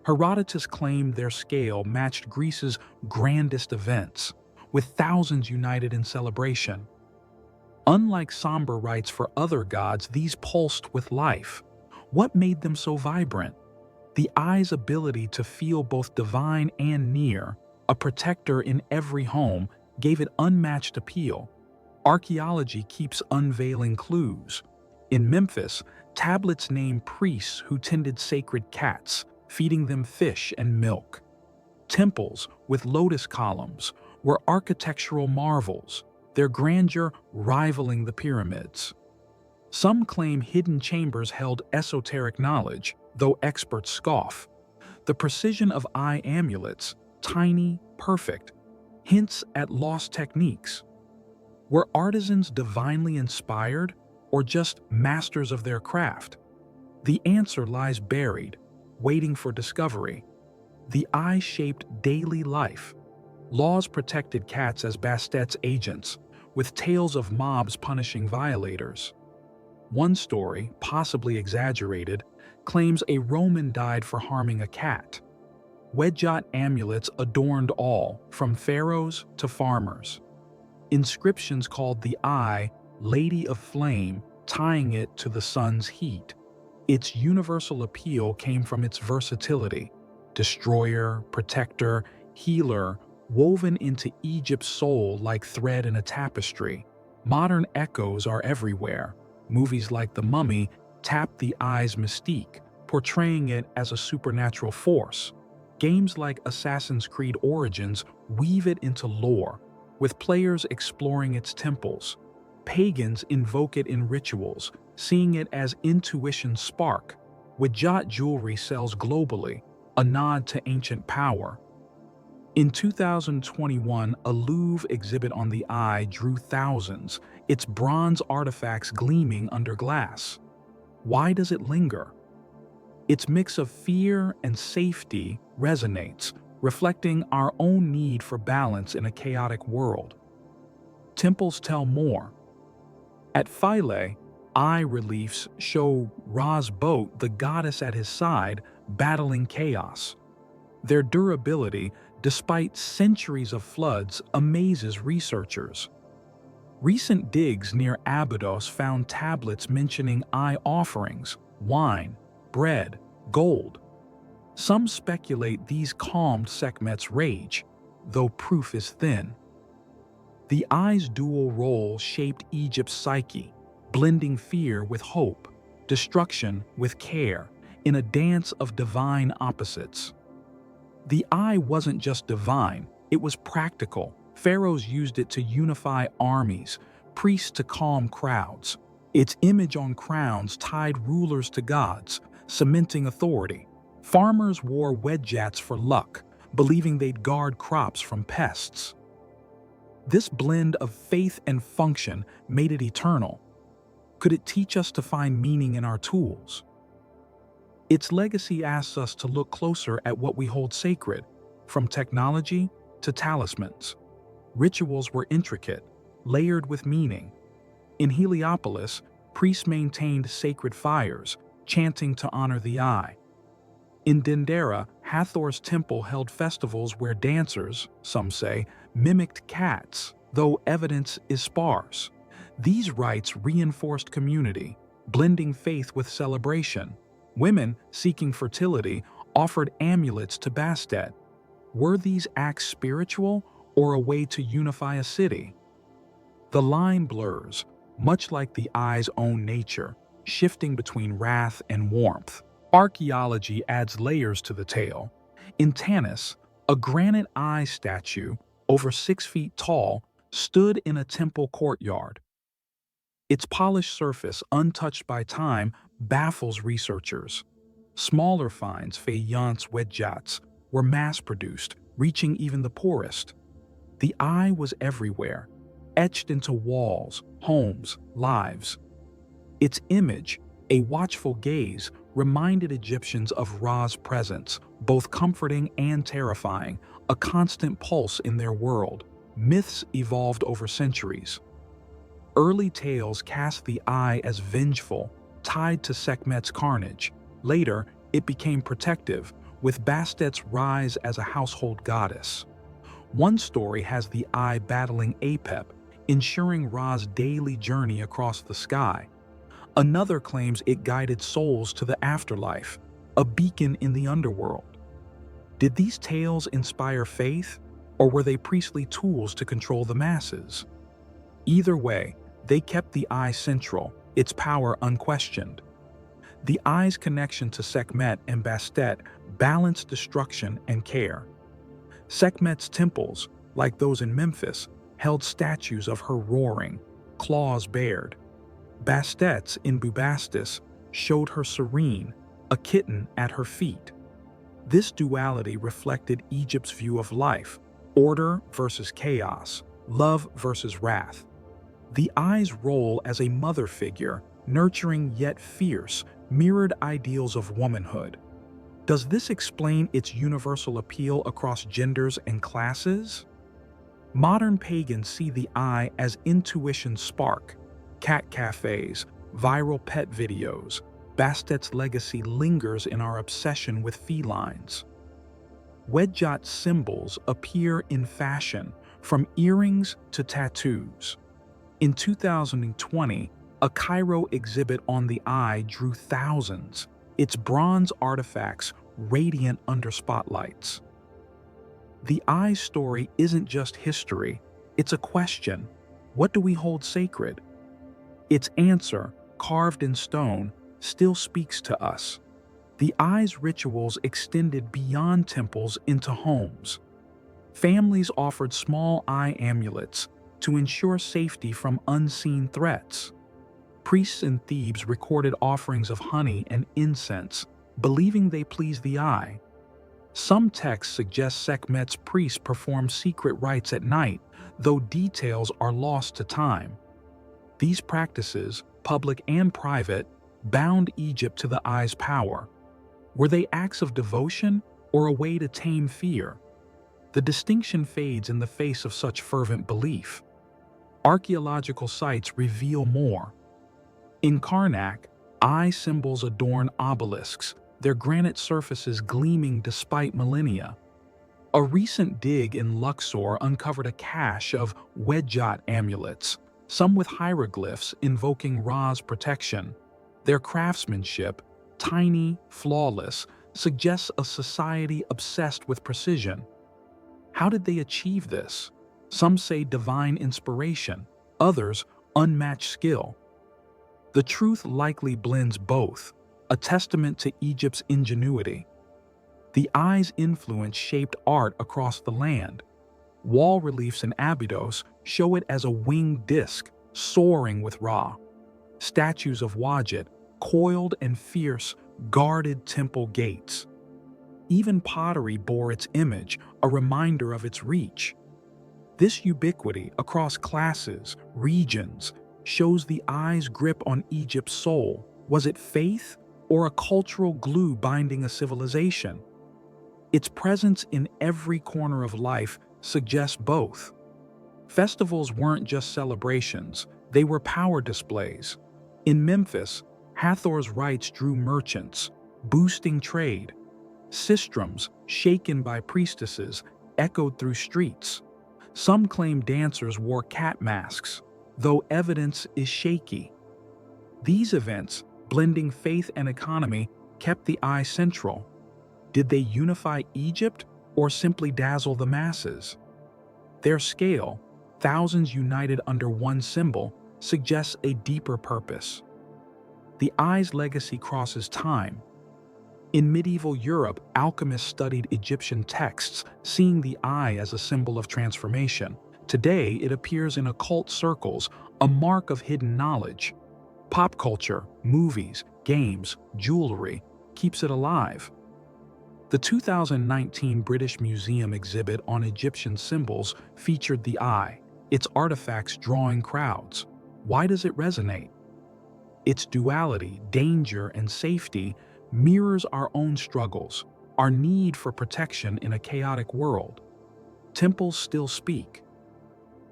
Herodotus claimed their scale matched Greece's grandest events, with thousands united in celebration. Unlike somber rites for other gods, these pulsed with life. What made them so vibrant? The eye's ability to feel both divine and near, a protector in every home, gave it unmatched appeal. Archaeology keeps unveiling clues. In Memphis, tablets name priests who tended sacred cats, feeding them fish and milk. Temples with lotus columns were architectural marvels, their grandeur rivaling the pyramids. Some claim hidden chambers held esoteric knowledge, though experts scoff. The precision of eye amulets, tiny, perfect, hints at lost techniques. Were artisans divinely inspired or just masters of their craft? The answer lies buried, waiting for discovery. The eye shaped daily life. Laws protected cats as Bastet's agents, with tales of mobs punishing violators. One story, possibly exaggerated, claims a Roman died for harming a cat. Wedjot amulets adorned all, from pharaohs to farmers. Inscriptions called the eye Lady of Flame, tying it to the sun's heat. Its universal appeal came from its versatility. Destroyer, protector, healer, woven into Egypt's soul like thread in a tapestry. Modern echoes are everywhere. Movies like The Mummy tap the eye's mystique, portraying it as a supernatural force. Games like Assassin's Creed Origins weave it into lore, with players exploring its temples. Pagans invoke it in rituals, seeing it as intuition's spark. Wedjot jewelry sells globally, a nod to ancient power. In 2021, a Louvre exhibit on the eye drew thousands, its bronze artifacts gleaming under glass. Why does it linger? Its mix of fear and safety resonates, reflecting our own need for balance in a chaotic world. Temples tell more. At Philae, eye reliefs show Ra's boat, the goddess at his side, battling chaos. Their durability, despite centuries of floods, amazes researchers. Recent digs near Abydos found tablets mentioning eye offerings, wine, bread, gold. Some speculate these calmed Sekhmet's rage, though proof is thin. The eye's dual role shaped Egypt's psyche, blending fear with hope, destruction with care, in a dance of divine opposites. The eye wasn't just divine, it was practical. Pharaohs used it to unify armies, priests to calm crowds. Its image on crowns tied rulers to gods, cementing authority. Farmers wore wedjots for luck, believing they'd guard crops from pests. This blend of faith and function made it eternal. Could it teach us to find meaning in our tools? Its legacy asks us to look closer at what we hold sacred, from technology to talismans. Rituals were intricate, layered with meaning. In Heliopolis, priests maintained sacred fires, chanting to honor the eye. In Dendera, Hathor's temple held festivals where dancers, some say, mimicked cats, though evidence is sparse. These rites reinforced community, blending faith with celebration. Women, seeking fertility, offered amulets to Bastet. Were these acts spiritual or a way to unify a city? The line blurs, much like the eye's own nature, shifting between wrath and warmth. Archaeology adds layers to the tale. In Tanis, a granite eye statue, over 6 feet tall, stood in a temple courtyard. Its polished surface, untouched by time, baffles researchers. Smaller finds, faience wedjots, were mass-produced, reaching even the poorest. The eye was everywhere, etched into walls, homes, lives. Its image, a watchful gaze, reminded Egyptians of Ra's presence, both comforting and terrifying, a constant pulse in their world. Myths evolved over centuries. Early tales cast the eye as vengeful, tied to Sekhmet's carnage. Later, it became protective, with Bastet's rise as a household goddess. One story has the eye battling Apep, ensuring Ra's daily journey across the sky. Another claims it guided souls to the afterlife, a beacon in the underworld. Did these tales inspire faith, Or were they priestly tools to control the masses? Either way, they kept the eye central, its power unquestioned. The eye's connection to Sekhmet and Bastet balanced destruction and care. Sekhmet's temples, like those in Memphis, held statues of her roaring, claws bared. Bastet's in Bubastis showed her serene, a kitten at her feet. This duality reflected Egypt's view of life: order versus chaos, love versus wrath. The eye's role as a mother figure, nurturing yet fierce, mirrored ideals of womanhood. Does this explain its universal appeal across genders and classes? Modern pagans see the eye as intuition's spark. Cat cafes, viral pet videos, Bastet's legacy lingers in our obsession with felines. Wedjot symbols appear in fashion, from earrings to tattoos. In 2020, a Cairo exhibit on the eye drew thousands, its bronze artifacts radiant under spotlights. The eye's story isn't just history, it's a question. What do we hold sacred? Its answer, carved in stone, still speaks to us. The eye's rituals extended beyond temples into homes. Families offered small eye amulets to ensure safety from unseen threats. Priests in Thebes recorded offerings of honey and incense, believing they pleased the eye. Some texts suggest Sekhmet's priests performed secret rites at night, though details are lost to time. These practices, public and private, bound Egypt to the eye's power. Were they acts of devotion or a way to tame fear? The distinction fades in the face of such fervent belief. Archaeological sites reveal more. In Karnak, eye symbols adorn obelisks, their granite surfaces gleaming despite millennia. A recent dig in Luxor uncovered a cache of Wedjot amulets, some with hieroglyphs invoking Ra's protection. Their craftsmanship, tiny, flawless, suggests a society obsessed with precision. How did they achieve this? Some say divine inspiration, others unmatched skill. The truth likely blends both, a testament to Egypt's ingenuity. The eye's influence shaped art across the land. Wall reliefs in Abydos show it as a winged disk, soaring with Ra. Statues of Wadjet, coiled and fierce, guarded temple gates. Even pottery bore its image, a reminder of its reach. This ubiquity across classes, regions, shows the eye's grip on Egypt's soul. Was it faith or a cultural glue binding a civilization? Its presence in every corner of life suggests both. Festivals weren't just celebrations, they were power displays. In Memphis, Hathor's rites drew merchants, boosting trade. Sistrums, shaken by priestesses, echoed through streets. Some claim dancers wore cat masks, though evidence is shaky. These events, blending faith and economy, kept the eye central. Did they unify Egypt or simply dazzle the masses? Their scale, thousands united under one symbol, suggests a deeper purpose. The eye's legacy crosses time. In medieval Europe, alchemists studied Egyptian texts, seeing the eye as a symbol of transformation. Today, it appears in occult circles, a mark of hidden knowledge. Pop culture, movies, games, jewelry keeps it alive. The 2019 British Museum exhibit on Egyptian symbols featured the eye, its artifacts drawing crowds. Why does it resonate? Its duality, danger, and safety mirrors our own struggles, our need for protection in a chaotic world. Temples still speak.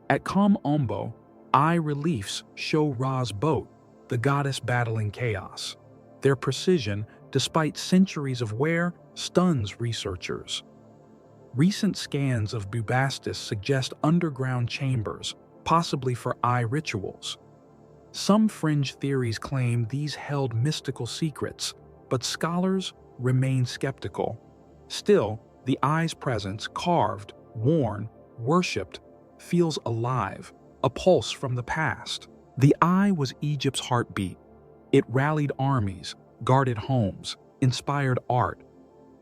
At Kom Ombo, eye reliefs show Ra's boat, the goddess battling chaos. Their precision, despite centuries of wear, stuns researchers. Recent scans of Bubastis suggest underground chambers, possibly for eye rituals. Some fringe theories claim these held mystical secrets, but scholars remain skeptical. Still, the eye's presence, carved, worn, worshipped, feels alive, a pulse from the past. The eye was Egypt's heartbeat. It rallied armies, guarded homes, inspired art.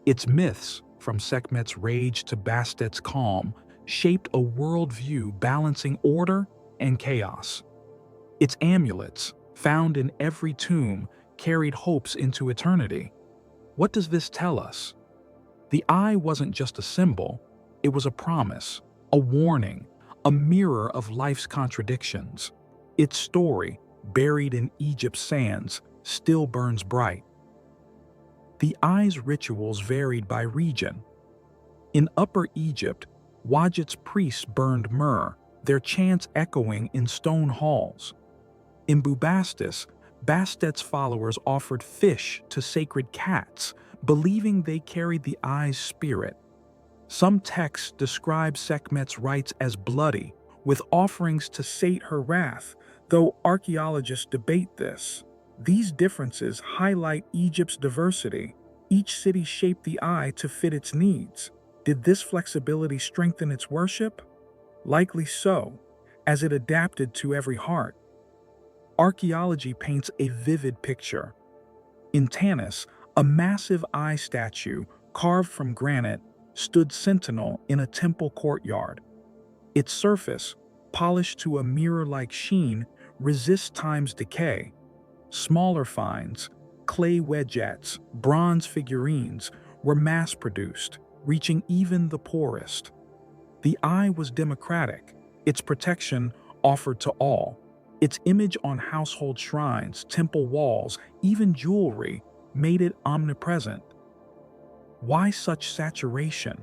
Its myths, from Sekhmet's rage to Bastet's calm, shaped a worldview balancing order and chaos. Its amulets, found in every tomb, carried hopes into eternity. What does this tell us? The eye wasn't just a symbol, it was a promise, a warning, a mirror of life's contradictions. Its story, buried in Egypt's sands, still burns bright. The eye's rituals varied by region. In Upper Egypt, Wadjet's priests burned myrrh, their chants echoing in stone halls. In Bubastis, Bastet's followers offered fish to sacred cats, believing they carried the eye's spirit. Some texts describe Sekhmet's rites as bloody, with offerings to sate her wrath, though archaeologists debate this. These differences highlight Egypt's diversity. Each city shaped the eye to fit its needs. Did this flexibility strengthen its worship? Likely so, as it adapted to every heart. Archaeology paints a vivid picture. In Tanis, a massive eye statue, carved from granite, stood sentinel in a temple courtyard. Its surface, polished to a mirror-like sheen, resists time's decay. Smaller finds, clay wedgettes, bronze figurines, were mass-produced, reaching even the poorest. The eye was democratic, its protection offered to all. Its image on household shrines, temple walls, even jewelry, made it omnipresent. Why such saturation?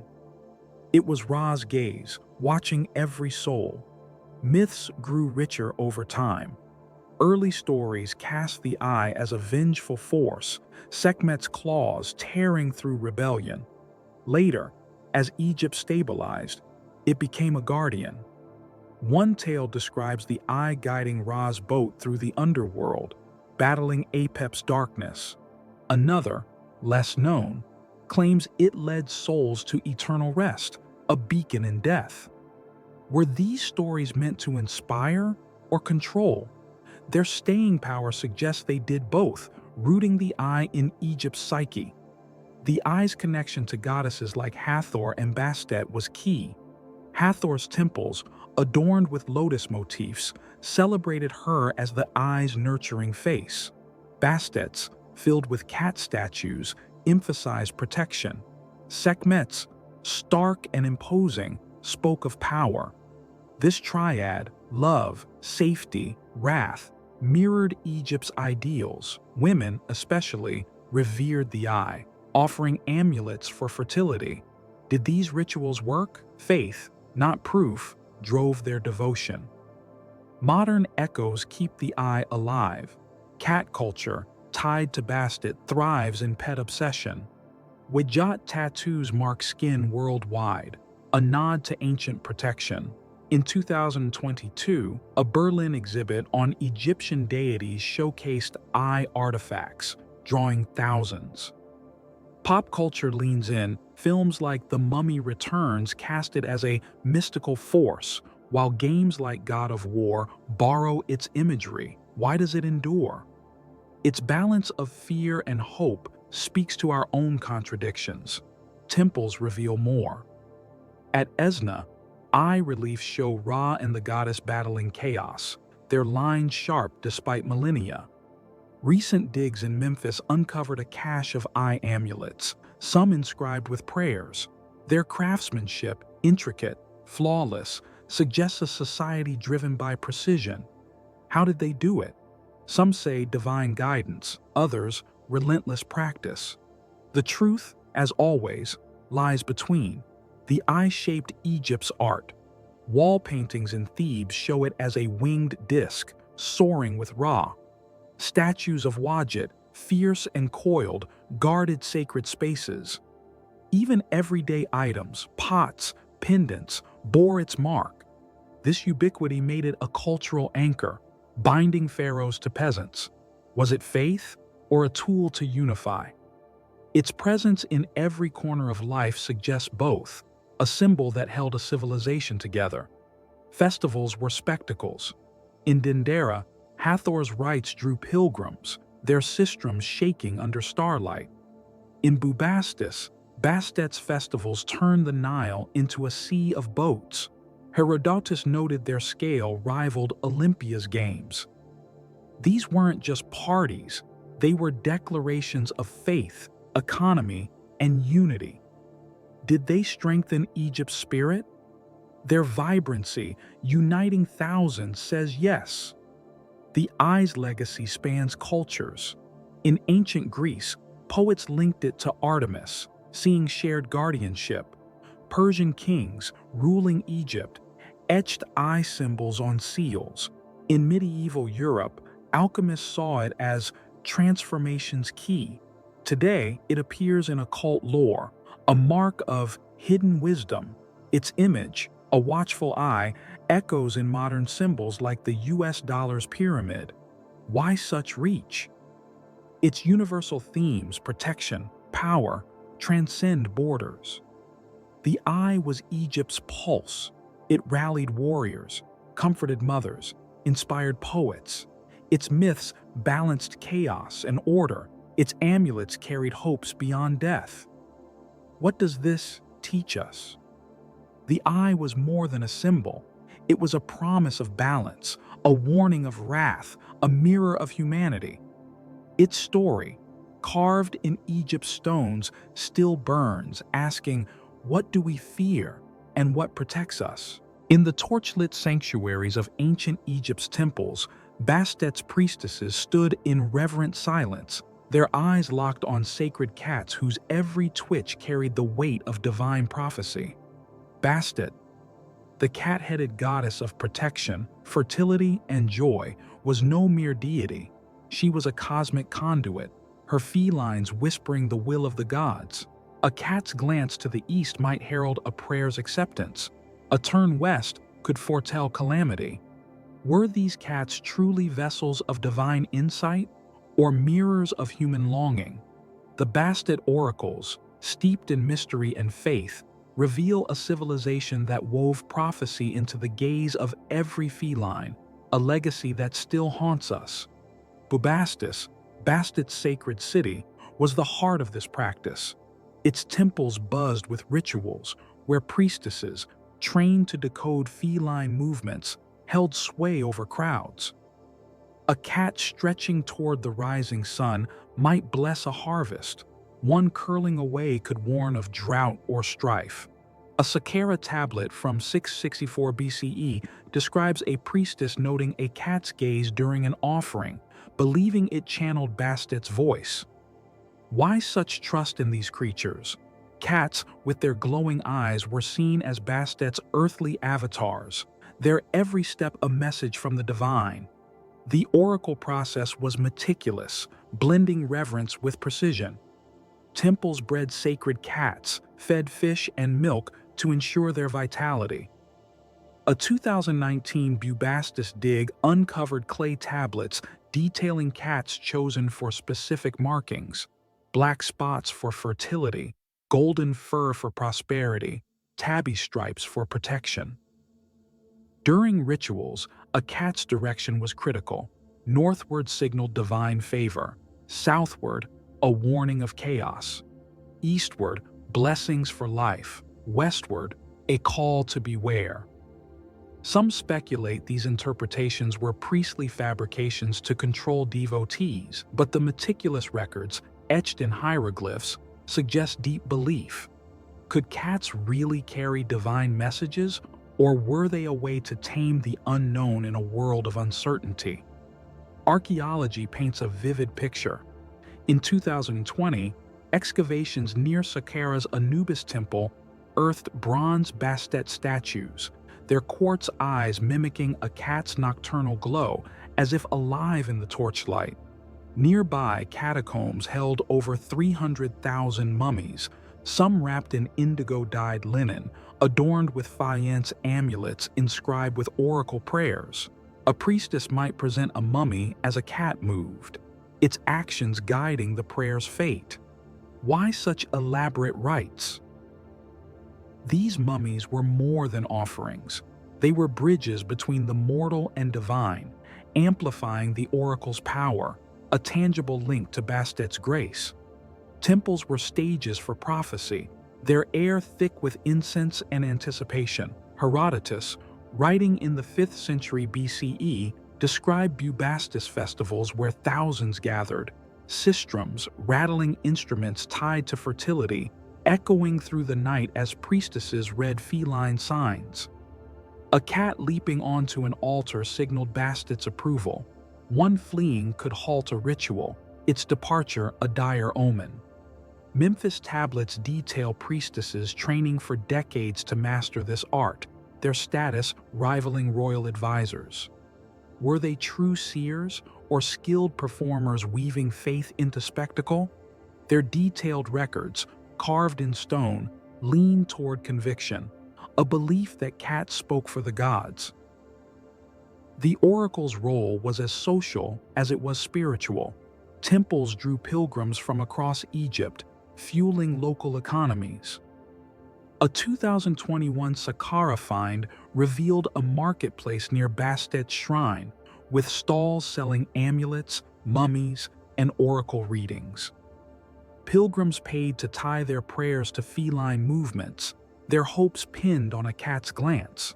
It was Ra's gaze, watching every soul. Myths grew richer over time. Early stories cast the eye as a vengeful force, Sekhmet's claws tearing through rebellion. Later, as Egypt stabilized, it became a guardian. One tale describes the eye guiding Ra's boat through the underworld, battling Apep's darkness. Another, less known, claims it led souls to eternal rest, a beacon in death. Were these stories meant to inspire or control? Their staying power suggests they did both, rooting the eye in Egypt's psyche. The eye's connection to goddesses like Hathor and Bastet was key. Hathor's temples, adorned with lotus motifs, celebrated her as the eye's nurturing face. Bastet's, filled with cat statues, emphasized protection. Sekhmet's, stark and imposing, spoke of power. This triad, love, safety, wrath, mirrored Egypt's ideals. Women, especially, revered the eye, offering amulets for fertility. Did these rituals work? Faith, not proof, drove their devotion. Modern echoes keep the eye alive. Cat culture, tied to Bastet, thrives in pet obsession. Wadjet tattoos mark skin worldwide, a nod to ancient protection. In 2022, a Berlin exhibit on Egyptian deities showcased eye artifacts, drawing thousands. Pop culture leans in. Films like The Mummy Returns cast it as a mystical force, while games like God of War borrow its imagery. Why does it endure? Its balance of fear and hope speaks to our own contradictions. Temples reveal more. At Esna, eye reliefs show Ra and the goddess battling chaos, their lines sharp despite millennia. Recent digs in Memphis uncovered a cache of eye amulets, some inscribed with prayers. Their craftsmanship, intricate, flawless, suggests a society driven by precision. How did they do it? Some say divine guidance, others relentless practice. The truth, as always, lies between. The eye shaped Egypt's art. Wall paintings in Thebes show it as a winged disc, soaring with Ra. Statues of Wadjet, fierce and coiled, guarded sacred spaces. Even everyday items, pots, pendants, bore its mark. This ubiquity made it a cultural anchor, binding pharaohs to peasants. Was it faith or a tool to unify? Its presence in every corner of life suggests both. a symbol that held a civilization together. Festivals were spectacles. In Dendera, Hathor's rites drew pilgrims, their sistrums shaking under starlight. In Bubastis, Bastet's festivals turned the Nile into a sea of boats. Herodotus noted their scale rivaled Olympia's games. These weren't just parties, they were declarations of faith, economy, and unity. Did they strengthen Egypt's spirit? Their vibrancy, uniting thousands, says yes. The eye's legacy spans cultures. In ancient Greece, poets linked it to Artemis, seeing shared guardianship. Persian kings, ruling Egypt, etched eye symbols on seals. In medieval Europe, alchemists saw it as transformation's key. Today, it appears in occult lore, a mark of hidden wisdom. Its image, a watchful eye, echoes in modern symbols like the US dollar's pyramid. Why such reach? Its universal themes, protection, power, transcend borders. The eye was Egypt's pulse. It rallied warriors, comforted mothers, inspired poets. Its myths balanced chaos and order. Its amulets carried hopes beyond death. What does this teach us? The eye was more than a symbol. It was a promise of balance, a warning of wrath, a mirror of humanity. Its story, carved in Egypt's stones, still burns, asking, what do we fear and what protects us? In the torchlit sanctuaries of ancient Egypt's temples, Bastet's priestesses stood in reverent silence, their eyes locked on sacred cats whose every twitch carried the weight of divine prophecy. Bastet, the cat-headed goddess of protection, fertility, and joy, was no mere deity. She was a cosmic conduit, her felines whispering the will of the gods. A cat's glance to the east might herald a prayer's acceptance. A turn west could foretell calamity. Were these cats truly vessels of divine insight or mirrors of human longing? The Bastet oracles, steeped in mystery and faith, reveal a civilization that wove prophecy into the gaze of every feline, a legacy that still haunts us. Bubastis, Bastet's sacred city, was the heart of this practice. Its temples buzzed with rituals where priestesses, trained to decode feline movements, held sway over crowds. A cat stretching toward the rising sun might bless a harvest. One curling away could warn of drought or strife. A Saqqara tablet from 664 BCE describes a priestess noting a cat's gaze during an offering, believing it channeled Bastet's voice. Why such trust in these creatures? Cats, with their glowing eyes, were seen as Bastet's earthly avatars, their every step a message from the divine. The oracle process was meticulous, blending reverence with precision. Temples bred sacred cats, fed fish and milk to ensure their vitality. A 2019 Bubastis dig uncovered clay tablets detailing cats chosen for specific markings: black spots for fertility, golden fur for prosperity, tabby stripes for protection. During rituals, a cat's direction was critical. Northward signaled divine favor, southward, a warning of chaos, eastward, blessings for life, westward, a call to beware. Some speculate these interpretations were priestly fabrications to control devotees, but the meticulous records, etched in hieroglyphs, suggest deep belief. Could cats really carry divine messages, or were they a way to tame the unknown in a world of uncertainty? Archaeology paints a vivid picture. In 2020, excavations near Saqqara's Anubis temple unearthed bronze Bastet statues, their quartz eyes mimicking a cat's nocturnal glow, as if alive in the torchlight. Nearby catacombs held over 300,000 mummies, some wrapped in indigo-dyed linen, adorned with faience amulets inscribed with oracle prayers. A priestess might present a mummy as a cat moved, its actions guiding the prayer's fate. Why such elaborate rites? These mummies were more than offerings. They were bridges between the mortal and divine, amplifying the oracle's power, a tangible link to Bastet's grace. Temples were stages for prophecy, their air thick with incense and anticipation. Herodotus, writing in the 5th century BCE, described Bubastis festivals where thousands gathered, sistrums, rattling instruments tied to fertility, echoing through the night as priestesses read feline signs. A cat leaping onto an altar signaled Bastet's approval. One fleeing could halt a ritual, its departure a dire omen. Memphis tablets detail priestesses training for decades to master this art, their status rivaling royal advisors. Were they true seers or skilled performers weaving faith into spectacle? Their detailed records, carved in stone, lean toward conviction, a belief that cats spoke for the gods. The oracle's role was as social as it was spiritual. Temples drew pilgrims from across Egypt, fueling local economies. A 2021 Saqqara find revealed a marketplace near Bastet's shrine, with stalls selling amulets, mummies, and oracle readings. Pilgrims paid to tie their prayers to feline movements, their hopes pinned on a cat's glance.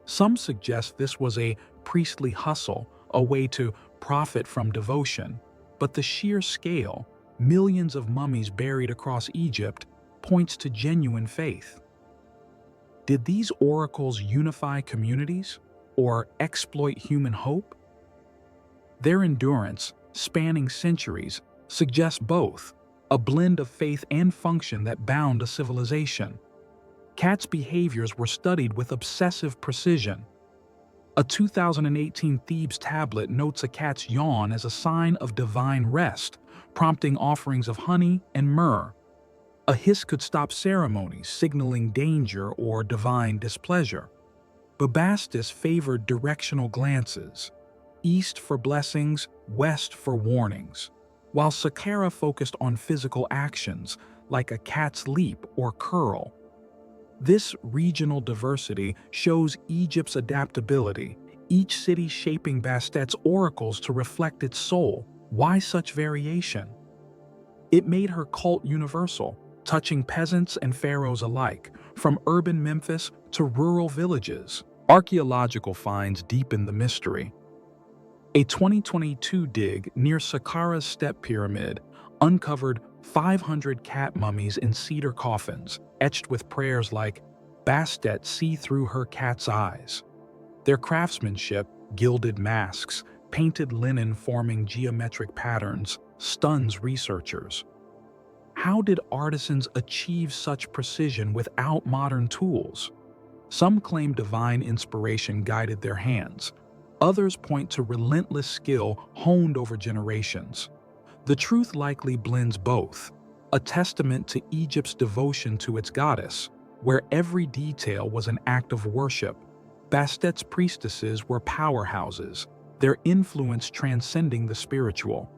Some suggest this was a priestly hustle, a way to profit from devotion, but the sheer scale, millions of mummies buried across Egypt, points to genuine faith. Did these oracles unify communities or exploit human hope? Their endurance, spanning centuries, suggests both, a blend of faith and function that bound a civilization. Cats' behaviors were studied with obsessive precision. A 2018 Thebes tablet notes a cat's yawn as a sign of divine rest, prompting offerings of honey and myrrh. A hiss could stop ceremonies, signaling danger or divine displeasure. Bubastis favored directional glances, east for blessings, west for warnings, while Saqqara focused on physical actions, like a cat's leap or curl. This regional diversity shows Egypt's adaptability, each city shaping Bastet's oracles to reflect its soul. Why such variation? It made her cult universal, touching peasants and pharaohs alike, from urban Memphis to rural villages. Archaeological finds deepen the mystery. A 2022 dig near Saqqara's step pyramid uncovered 500 cat mummies in cedar coffins, etched with prayers like, "Bastet, see through her cat's eyes." Their craftsmanship, gilded masks, painted linen forming geometric patterns, stuns researchers. How did artisans achieve such precision without modern tools? Some claim divine inspiration guided their hands. Others point to relentless skill honed over generations. The truth likely blends both, a testament to Egypt's devotion to its goddess, where every detail was an act of worship. Bastet's priestesses were powerhouses, their influence transcending the spiritual.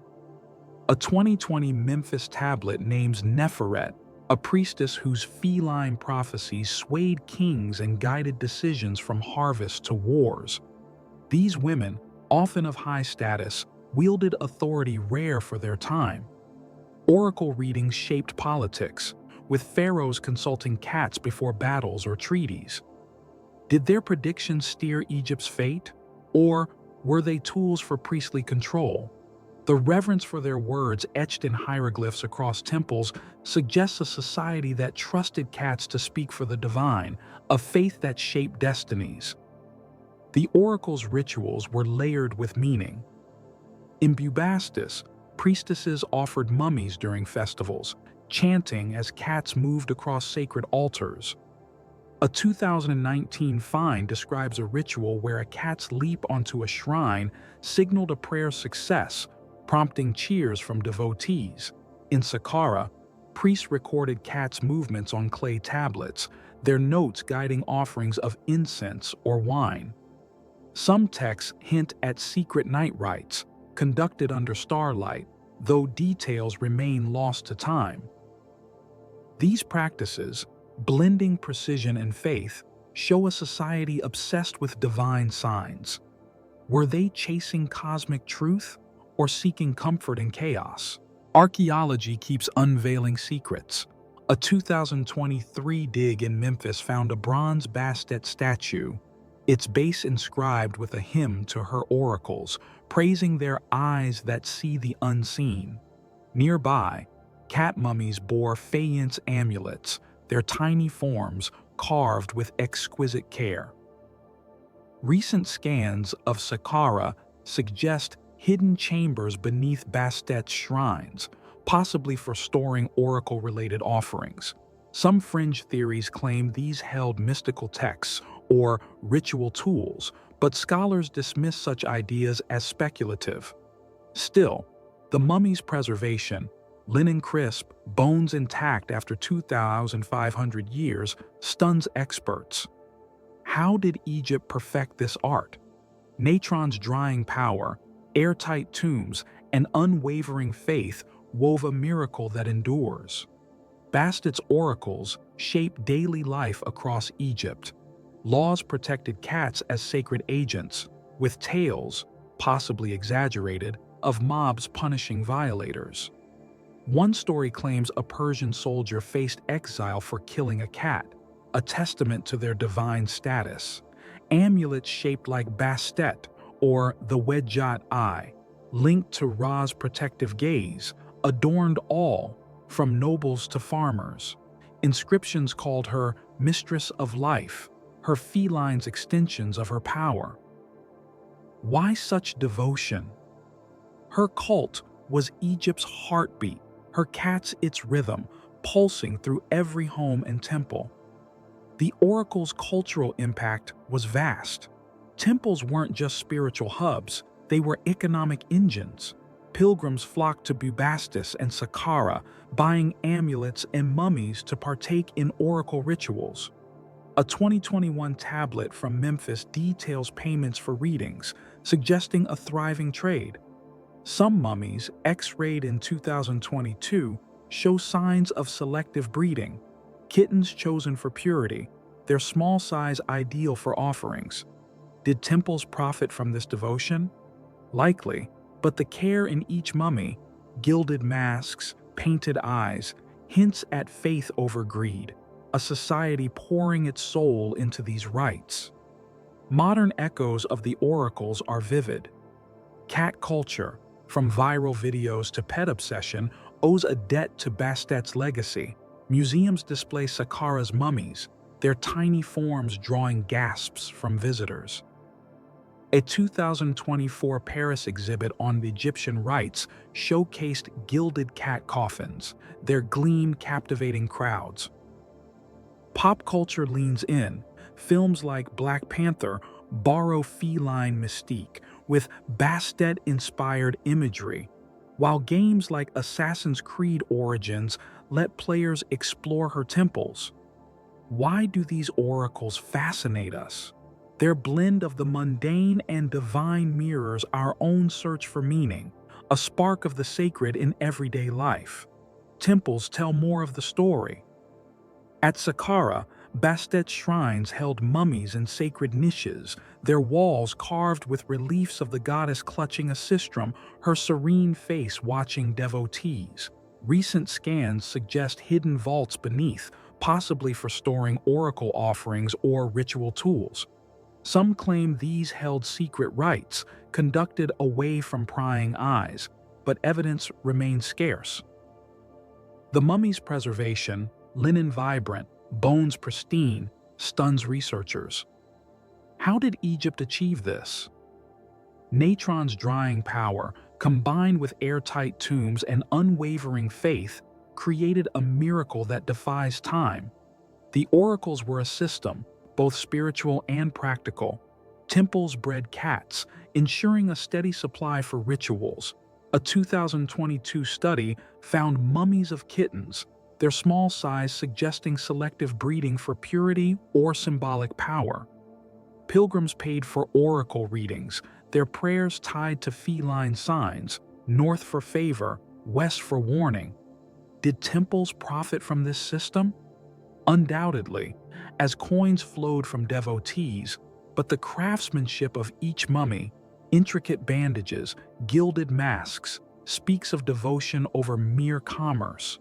A 2020 Memphis tablet names Neferet, a priestess whose feline prophecies swayed kings and guided decisions from harvest to wars. These women, often of high status, wielded authority rare for their time. Oracle readings shaped politics, with pharaohs consulting cats before battles or treaties. Did their predictions steer Egypt's fate, or were they tools for priestly control? The reverence for their words etched in hieroglyphs across temples suggests a society that trusted cats to speak for the divine, a faith that shaped destinies. The oracle's rituals were layered with meaning. In Bubastis, priestesses offered mummies during festivals, chanting as cats moved across sacred altars. A 2019 find describes a ritual where a cat's leap onto a shrine signaled a prayer's success, prompting cheers from devotees. In Saqqara, priests recorded cats' movements on clay tablets, their notes guiding offerings of incense or wine. Some texts hint at secret night rites, conducted under starlight, though details remain lost to time. These practices, blending precision and faith, show a society obsessed with divine signs. Were they chasing cosmic truth or seeking comfort in chaos? Archaeology keeps unveiling secrets. A 2023 dig in Memphis found a bronze Bastet statue, its base inscribed with a hymn to her oracles, praising their eyes that see the unseen. Nearby, cat mummies bore faience amulets, their tiny forms carved with exquisite care. Recent scans of Saqqara suggest hidden chambers beneath Bastet's shrines, possibly for storing oracle-related offerings. Some fringe theories claim these held mystical texts or ritual tools, but scholars dismiss such ideas as speculative. Still, the mummy's preservation, linen crisp, bones intact after 2,500 years, stuns experts. How did Egypt perfect this art? Natron's drying power, airtight tombs, and unwavering faith wove a miracle that endures. Bastet's oracles shape daily life across Egypt. Laws protected cats as sacred agents, with tales, possibly exaggerated, of mobs punishing violators. One story claims a Persian soldier faced exile for killing a cat, a testament to their divine status. Amulets shaped like Bastet, or the Wedjat eye, linked to Ra's protective gaze, adorned all, from nobles to farmers. Inscriptions called her Mistress of Life, her felines extensions of her power. Why such devotion? Her cult was Egypt's heartbeat, her cats its rhythm, pulsing through every home and temple. The oracle's cultural impact was vast. Temples weren't just spiritual hubs, they were economic engines. Pilgrims flocked to Bubastis and Saqqara, buying amulets and mummies to partake in oracle rituals. A 2021 tablet from Memphis details payments for readings, suggesting a thriving trade. Some mummies, X-rayed in 2022, show signs of selective breeding. Kittens chosen for purity, their small size ideal for offerings. Did temples profit from this devotion? Likely, but the care in each mummy, gilded masks, painted eyes, hints at faith over greed, a society pouring its soul into these rites. Modern echoes of the oracles are vivid. Cat culture, from viral videos to pet obsession, owes a debt to Bastet's legacy. Museums display Saqqara's mummies, their tiny forms drawing gasps from visitors. A 2024 Paris exhibit on the Egyptian rites showcased gilded cat coffins, their gleam captivating crowds. Pop culture leans in. Films like Black Panther borrow feline mystique with Bastet-inspired imagery, while games like Assassin's Creed Origins let players explore her temples. Why do these oracles fascinate us? Their blend of the mundane and divine mirrors our own search for meaning, a spark of the sacred in everyday life. Temples tell more of the story. At Saqqara, Bastet's shrines held mummies in sacred niches, their walls carved with reliefs of the goddess clutching a sistrum, her serene face watching devotees. Recent scans suggest hidden vaults beneath, possibly for storing oracle offerings or ritual tools. Some claim these held secret rites, conducted away from prying eyes, but evidence remains scarce. The mummy's preservation, linen vibrant, bones pristine, stuns researchers. How did Egypt achieve this? Natron's drying power, combined with airtight tombs and unwavering faith, created a miracle that defies time. The oracles were a system, both spiritual and practical. Temples bred cats, ensuring a steady supply for rituals. A 2022 study found mummies of kittens, their small size suggesting selective breeding for purity or symbolic power. Pilgrims paid for oracle readings, their prayers tied to feline signs, north for favor, west for warning. Did temples profit from this system? Undoubtedly, as coins flowed from devotees, but the craftsmanship of each mummy, intricate bandages, gilded masks, speaks of devotion over mere commerce.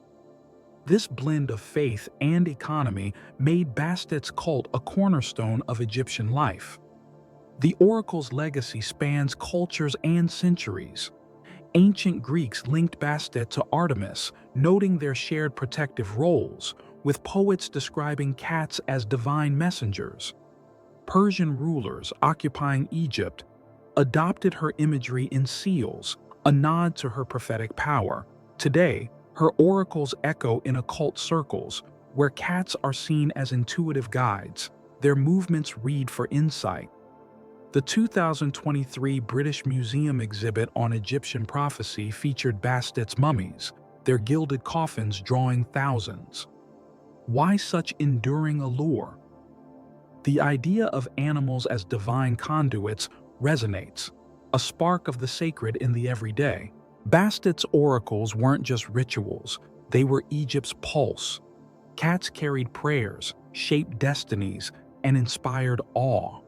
This blend of faith and economy made Bastet's cult a cornerstone of Egyptian life. The oracle's legacy spans cultures and centuries. Ancient Greeks linked Bastet to Artemis, noting their shared protective roles, with poets describing cats as divine messengers. Persian rulers occupying Egypt adopted her imagery in seals, a nod to her prophetic power. Today, her oracles echo in occult circles, where cats are seen as intuitive guides. Their movements read for insight. The 2023 British Museum exhibit on Egyptian prophecy featured Bastet's mummies, their gilded coffins drawing thousands. Why such enduring allure? The idea of animals as divine conduits resonates, a spark of the sacred in the everyday. Bastet's oracles weren't just rituals, they were Egypt's pulse. Cats carried prayers, shaped destinies, and inspired awe.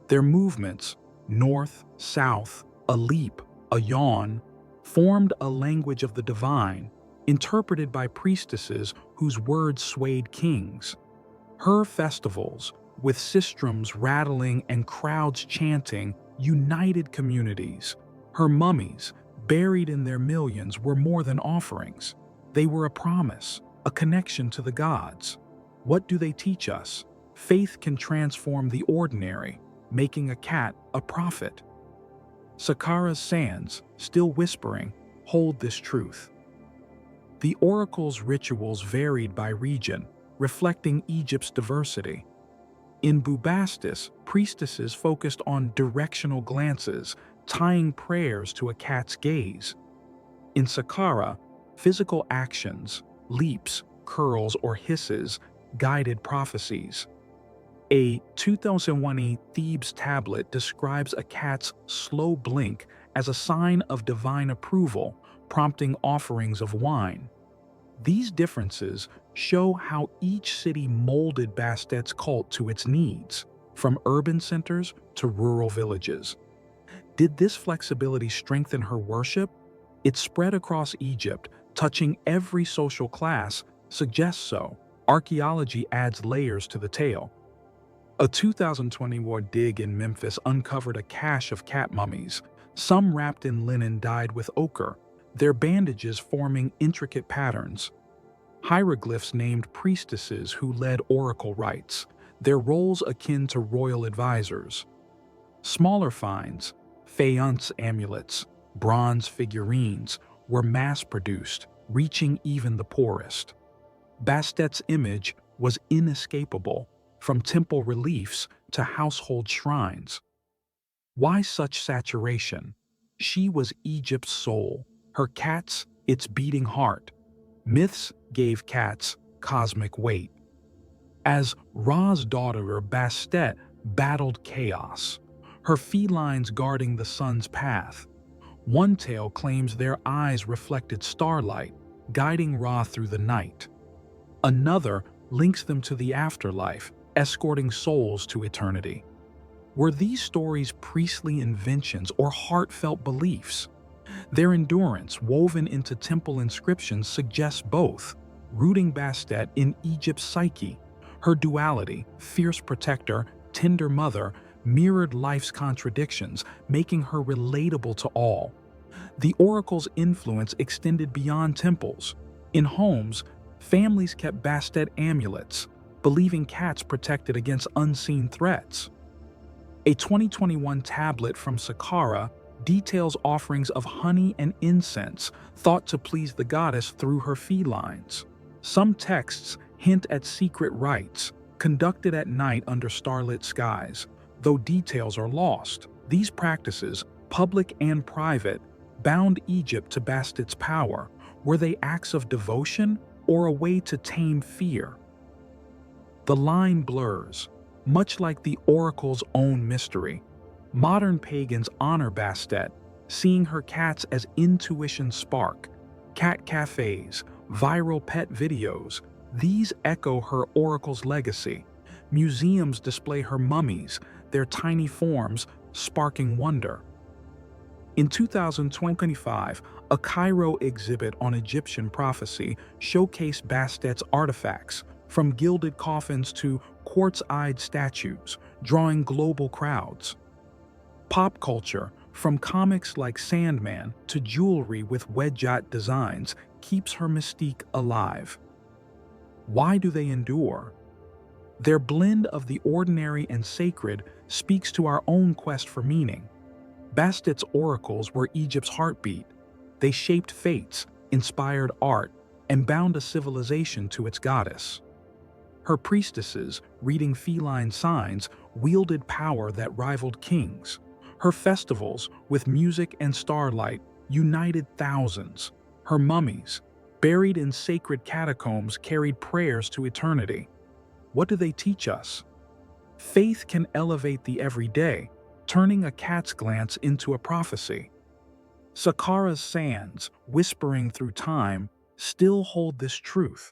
Their movements, north, south, a leap, a yawn, formed a language of the divine, interpreted by priestesses whose words swayed kings. Her festivals, with sistrums rattling and crowds chanting, united communities. Her mummies, buried in their millions, were more than offerings. They were a promise, a connection to the gods. What do they teach us? Faith can transform the ordinary, making a cat a prophet. Saqqara's sands, still whispering, hold this truth. The oracle's rituals varied by region, reflecting Egypt's diversity. In Bubastis, priestesses focused on directional glances, tying prayers to a cat's gaze. In Saqqara, physical actions, leaps, curls, or hisses, guided prophecies. A 2001 Thebes tablet describes a cat's slow blink as a sign of divine approval, prompting offerings of wine. These differences show how each city molded Bastet's cult to its needs, from urban centers to rural villages. Did this flexibility strengthen her worship? It spread across Egypt, touching every social class, suggests so. Archaeology adds layers to the tale. A 2021 dig in Memphis uncovered a cache of cat mummies, some wrapped in linen dyed with ochre, their bandages forming intricate patterns. Hieroglyphs named priestesses who led oracle rites, their roles akin to royal advisors. Smaller finds, faience amulets, bronze figurines, were mass-produced, reaching even the poorest. Bastet's image was inescapable, from temple reliefs to household shrines. Why such saturation? She was Egypt's soul, her cats its beating heart. Myths gave cats cosmic weight. As Ra's daughter Bastet battled chaos, her felines guarding the sun's path. One tale claims their eyes reflected starlight, guiding Ra through the night. Another links them to the afterlife, escorting souls to eternity. Were these stories priestly inventions or heartfelt beliefs? Their endurance, woven into temple inscriptions, suggests both, rooting Bastet in Egypt's psyche. Her duality, fierce protector, tender mother, mirrored life's contradictions, making her relatable to all. The oracle's influence extended beyond temples. In homes, families kept Bastet amulets, believing cats protected against unseen threats. A 2021 tablet from Saqqara details offerings of honey and incense thought to please the goddess through her felines. Some texts hint at secret rites, conducted at night under starlit skies, though details are lost. These practices, public and private, bound Egypt to Bastet's power. Were they acts of devotion or a way to tame fear? The line blurs, much like the oracle's own mystery. Modern pagans honor Bastet, seeing her cats as intuition spark. Cat cafes, viral pet videos, These echo her oracle's legacy. Museums display her mummies, their tiny forms sparking wonder. In 2025, a Cairo exhibit on Egyptian prophecy showcased Bastet's artifacts, from gilded coffins to quartz-eyed statues, drawing global crowds. Pop culture, from comics like Sandman to jewelry with wedge-jot designs, keeps her mystique alive. Why do they endure? Their blend of the ordinary and sacred speaks to our own quest for meaning. Bastet's oracles were Egypt's heartbeat. They shaped fates, inspired art, and bound a civilization to its goddess. Her priestesses, reading feline signs, wielded power that rivaled kings. Her festivals, with music and starlight, united thousands. Her mummies, buried in sacred catacombs, carried prayers to eternity. What do they teach us? Faith can elevate the everyday, turning a cat's glance into a prophecy. Saqqara's sands, whispering through time, still hold this truth.